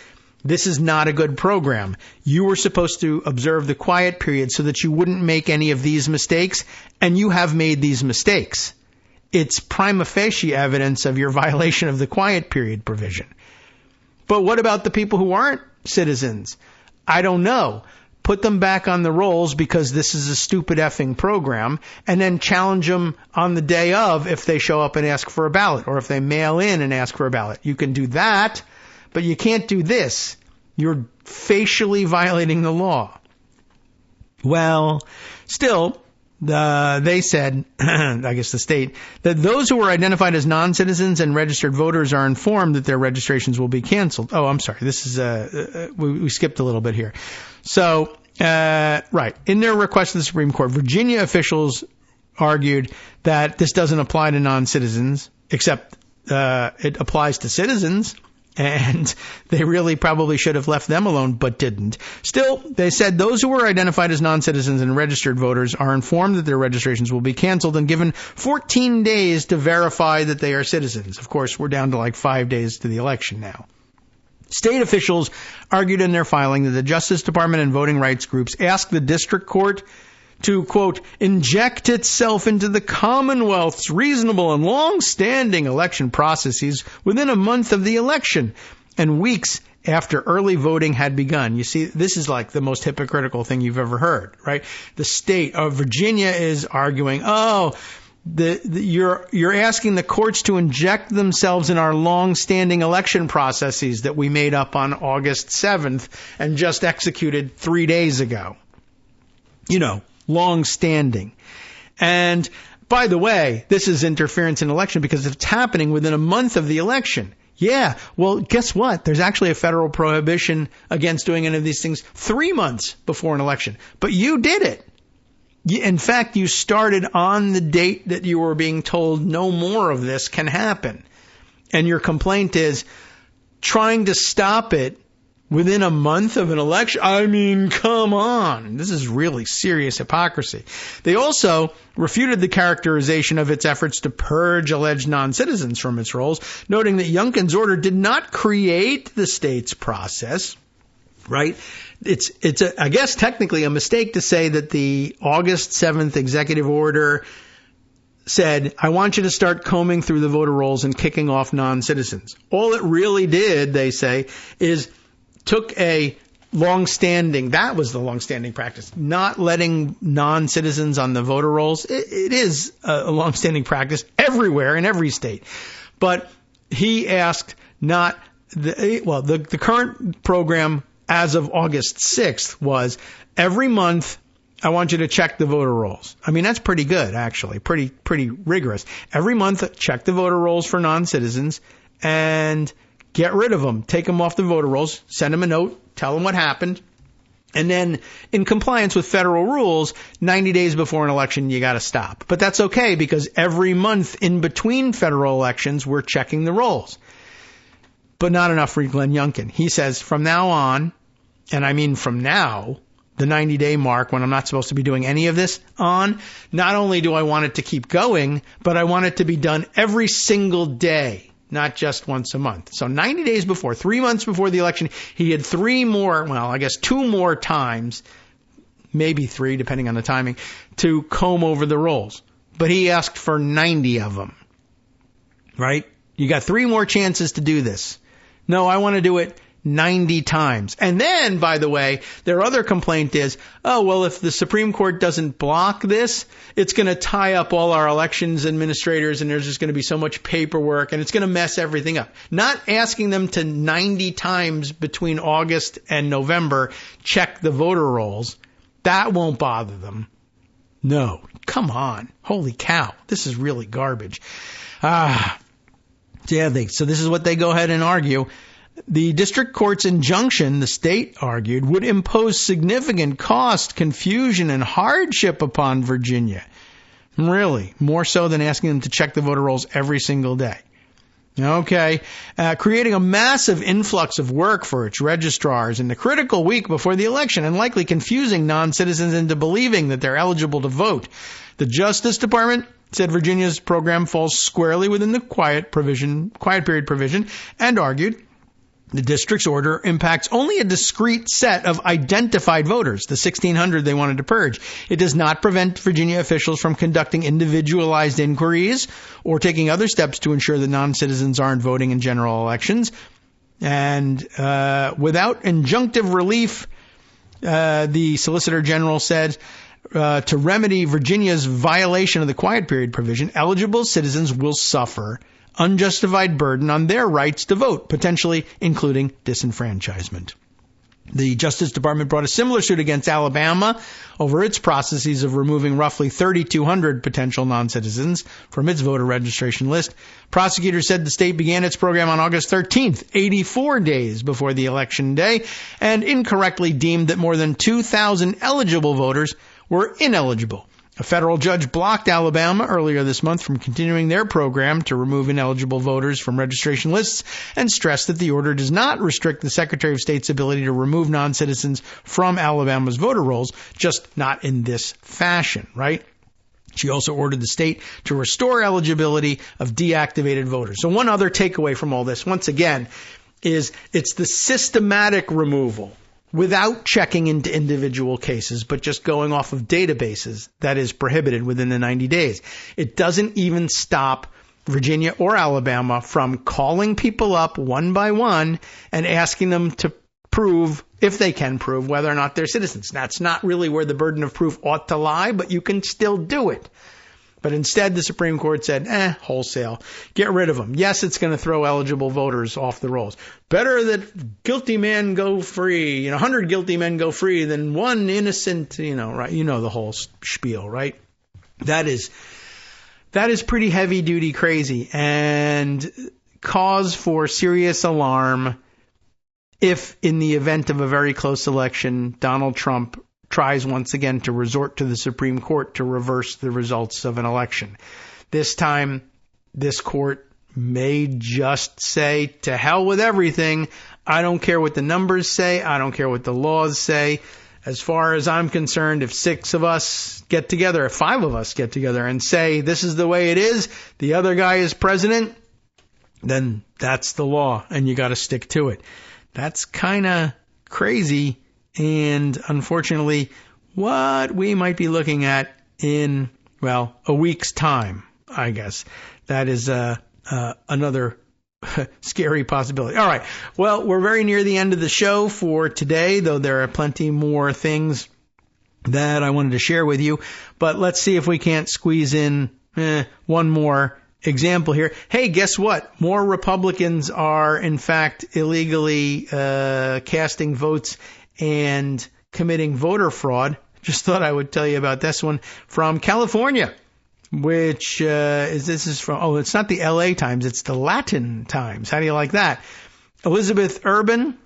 This is not a good program. You were supposed to observe the quiet period so that you wouldn't make any of these mistakes, and you have made these mistakes. It's prima facie evidence of your violation of the quiet period provision. But what about the people who aren't citizens? I don't know. Put them back on the rolls because this is a stupid effing program, and then challenge them on the day of if they show up and ask for a ballot, or if they mail in and ask for a ballot. You can do that, but you can't do this. You're facially violating the law. Well, still, they said, I guess the state, that those who were identified as non-citizens and registered voters are informed that their registrations will be canceled. Oh, I'm sorry. This is, we skipped a little bit here. So, right. In their request to the Supreme Court, Virginia officials argued that this doesn't apply to non-citizens, except it applies to citizens. And they really probably should have left them alone, but didn't. Still, they said those who were identified as non-citizens and registered voters are informed that their registrations will be canceled and given 14 days to verify that they are citizens. Of course, we're down to like 5 days to the election now. State officials argued in their filing that the Justice Department and voting rights groups asked the district court to, quote, inject itself into the Commonwealth's reasonable and long-standing election processes within a month of the election and weeks after early voting had begun. You see, this is like the most hypocritical thing you've ever heard, right? The state of Virginia is arguing, you're asking the courts to inject themselves in our long-standing election processes that we made up on August 7th and just executed 3 days ago. You know, long-standing. And by the way, this is interference in election because it's happening within a month of the election. Yeah, well, guess what? There's actually a federal prohibition against doing any of these things 3 months before an election. But you did it. In fact, you started on the date that you were being told no more of this can happen. And your complaint is trying to stop it within a month of an election? I mean, come on. This is really serious hypocrisy. They also refuted the characterization of its efforts to purge alleged non-citizens from its rolls, noting that Youngkin's order did not create the state's process, right? It's I guess, technically a mistake to say that the August 7th executive order said, I want you to start combing through the voter rolls and kicking off non-citizens. All it really did, they say, is took a that was the long-standing practice, not letting non-citizens on the voter rolls. It is a long-standing practice everywhere in every state. But he asked the current program as of August 6th was every month, I want you to check the voter rolls. I mean, that's pretty good, actually, pretty rigorous. Every month, check the voter rolls for non-citizens and get rid of them. Take them off the voter rolls. Send them a note. Tell them what happened. And then, in compliance with federal rules, 90 days before an election, you got to stop. But that's okay because every month in between federal elections, we're checking the rolls. But not enough for Glenn Youngkin. He says, from now on, and I mean from now, the 90-day mark when I'm not supposed to be doing any of this on, not only do I want it to keep going, but I want it to be done every single day. Not just once a month. So 90 days before, 3 months before the election, he had 2 more times, maybe 3, depending on the timing, to comb over the rolls. But he asked for 90 of them. right? You got 3 more chances to do this. No, I want to do it 90 times. And then, by the way, their other complaint is, oh, well, if the Supreme Court doesn't block this, it's going to tie up all our elections administrators and there's just going to be so much paperwork and it's going to mess everything up. Not asking them to 90 times between August and November check the voter rolls. That won't bother them. No, come on. Holy cow. This is really garbage. So this is what they go ahead and argue. The district court's injunction, the state argued, would impose significant cost, confusion, and hardship upon Virginia. Really, more so than asking them to check the voter rolls every single day. Okay, creating a massive influx of work for its registrars in the critical week before the election and likely confusing non-citizens into believing that they're eligible to vote. The Justice Department said Virginia's program falls squarely within the quiet period provision and argued the district's order impacts only a discrete set of identified voters, the 1,600 they wanted to purge. It does not prevent Virginia officials from conducting individualized inquiries or taking other steps to ensure that non-citizens aren't voting in general elections. And without injunctive relief, the Solicitor General said, to remedy Virginia's violation of the quiet period provision, eligible citizens will suffer unjustified burden on their rights to vote, potentially including disenfranchisement. The Justice Department brought a similar suit against Alabama over its processes of removing roughly 3,200 potential non-citizens from its voter registration list. Prosecutors said the state began its program on August 13th, 84 days before the election day, and incorrectly deemed that more than 2,000 eligible voters were ineligible. A federal judge blocked Alabama earlier this month from continuing their program to remove ineligible voters from registration lists and stressed that the order does not restrict the Secretary of State's ability to remove non-citizens from Alabama's voter rolls, just not in this fashion, right? She also ordered the state to restore eligibility of deactivated voters. So one other takeaway from all this, once again, is it's the systematic removal without checking into individual cases, but just going off of databases that is prohibited within the 90 days. It doesn't even stop Virginia or Alabama from calling people up one by one and asking them to prove, if they can prove, whether or not they're citizens. That's not really where the burden of proof ought to lie, but you can still do it. But instead, the Supreme Court said, wholesale. Get rid of them. Yes, it's going to throw eligible voters off the rolls. Better that guilty men go free, 100 guilty men go free than one innocent, right? The whole spiel, right? That is pretty heavy duty crazy and cause for serious alarm if in the event of a very close election, Donald Trump tries once again to resort to the Supreme Court to reverse the results of an election. This time, this court may just say, to hell with everything. I don't care what the numbers say. I don't care what the laws say. As far as I'm concerned, if 6 of us get together, if 5 of us get together and say, this is the way it is, the other guy is president, then that's the law and you got to stick to it. That's kind of crazy. And unfortunately, what we might be looking at in, a week's time, I guess. That is another scary possibility. All right. Well, we're very near the end of the show for today, though there are plenty more things that I wanted to share with you. But let's see if we can't squeeze in one more example here. Hey, guess what? More Republicans are, in fact, illegally casting votes and committing voter fraud. Just thought I would tell you about this one from California, which is from, it's not the LA Times, it's the Latin Times. How do you like that? Elizabeth Urban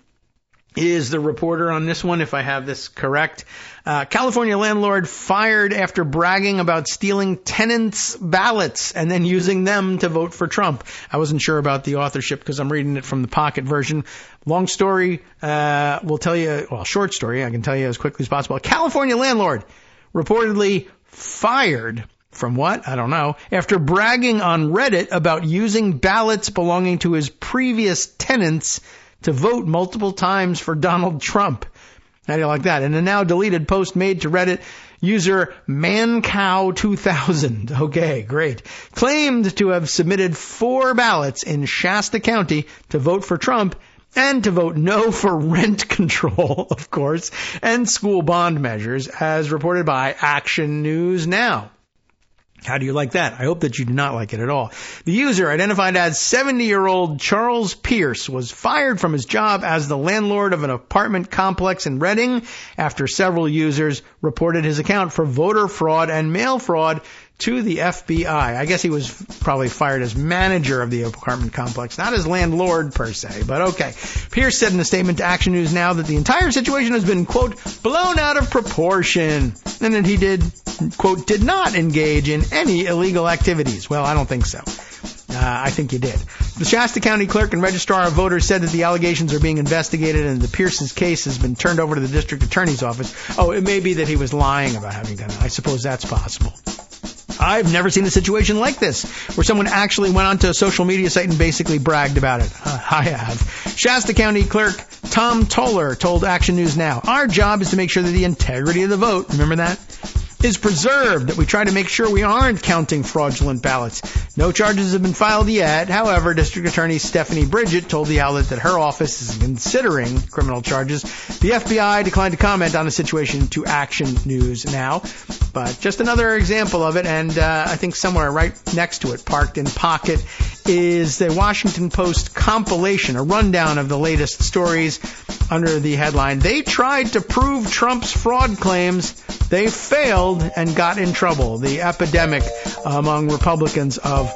is the reporter on this one, if I have this correct. California landlord fired after bragging about stealing tenants' ballots and then using them to vote for Trump. I wasn't sure about the authorship because I'm reading it from the pocket version. Long story, short story, I can tell you as quickly as possible. A California landlord reportedly fired from what? I don't know. After bragging on Reddit about using ballots belonging to his previous tenants to vote multiple times for Donald Trump. How do you like that? In a now deleted post made to Reddit, User ManCow2000, okay, great, claimed to have submitted 4 ballots in Shasta County to vote for Trump and to vote no for rent control, of course, and school bond measures, as reported by Action News Now. How do you like that? I hope that you do not like it at all. The user, identified as 70-year-old Charles Pierce, was fired from his job as the landlord of an apartment complex in Reading after several users reported his account for voter fraud and mail fraud to the FBI. I guess he was probably fired as manager of the apartment complex, not as landlord per se, but okay. Pierce said in a statement to Action News Now that the entire situation has been, quote, blown out of proportion, and that he did not engage in any illegal activities. Well, I don't think so. I think you did. The Shasta County Clerk and Registrar of Voters said that the allegations are being investigated and the Pierce's case has been turned over to the District Attorney's Office. Oh, it may be that he was lying about having done it. I suppose that's possible. I've never seen a situation like this, where someone actually went onto a social media site and basically bragged about it. I have. Shasta County Clerk Tom Toller told Action News Now, our job is to make sure that the integrity of the vote, remember that, is preserved, that we try to make sure we aren't counting fraudulent ballots. No charges have been filed yet. However, District Attorney Stephanie Bridget told the outlet that her office is considering criminal charges. The FBI declined to comment on the situation to Action News Now. But just another example of it, and I think somewhere right next to it, parked in pocket, is the Washington Post compilation, a rundown of the latest stories under the headline, They Tried to Prove Trump's Fraud Claims. They failed and got in trouble. The epidemic among Republicans of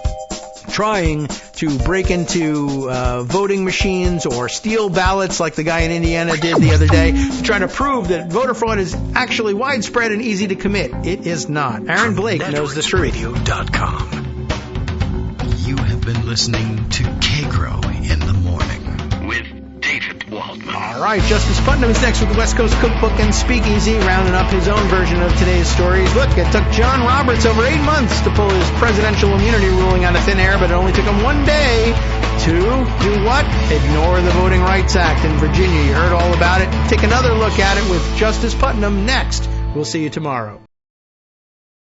trying to break into voting machines or steal ballots like the guy in Indiana did the other day to try to prove that voter fraud is actually widespread and easy to commit. It is not. Aaron Blake knows the truth. Radio.com. You have been listening to Kagro in the Morning with David Waldman. All right, Justice Putnam is next with the West Coast Cookbook and Speakeasy, rounding up his own version of today's stories. Look, it took John Roberts over 8 months to pull his presidential immunity ruling out of thin air, but it only took him 1 day to do what? Ignore the Voting Rights Act in Virginia. You heard all about it. Take another look at it with Justice Putnam next. We'll see you tomorrow.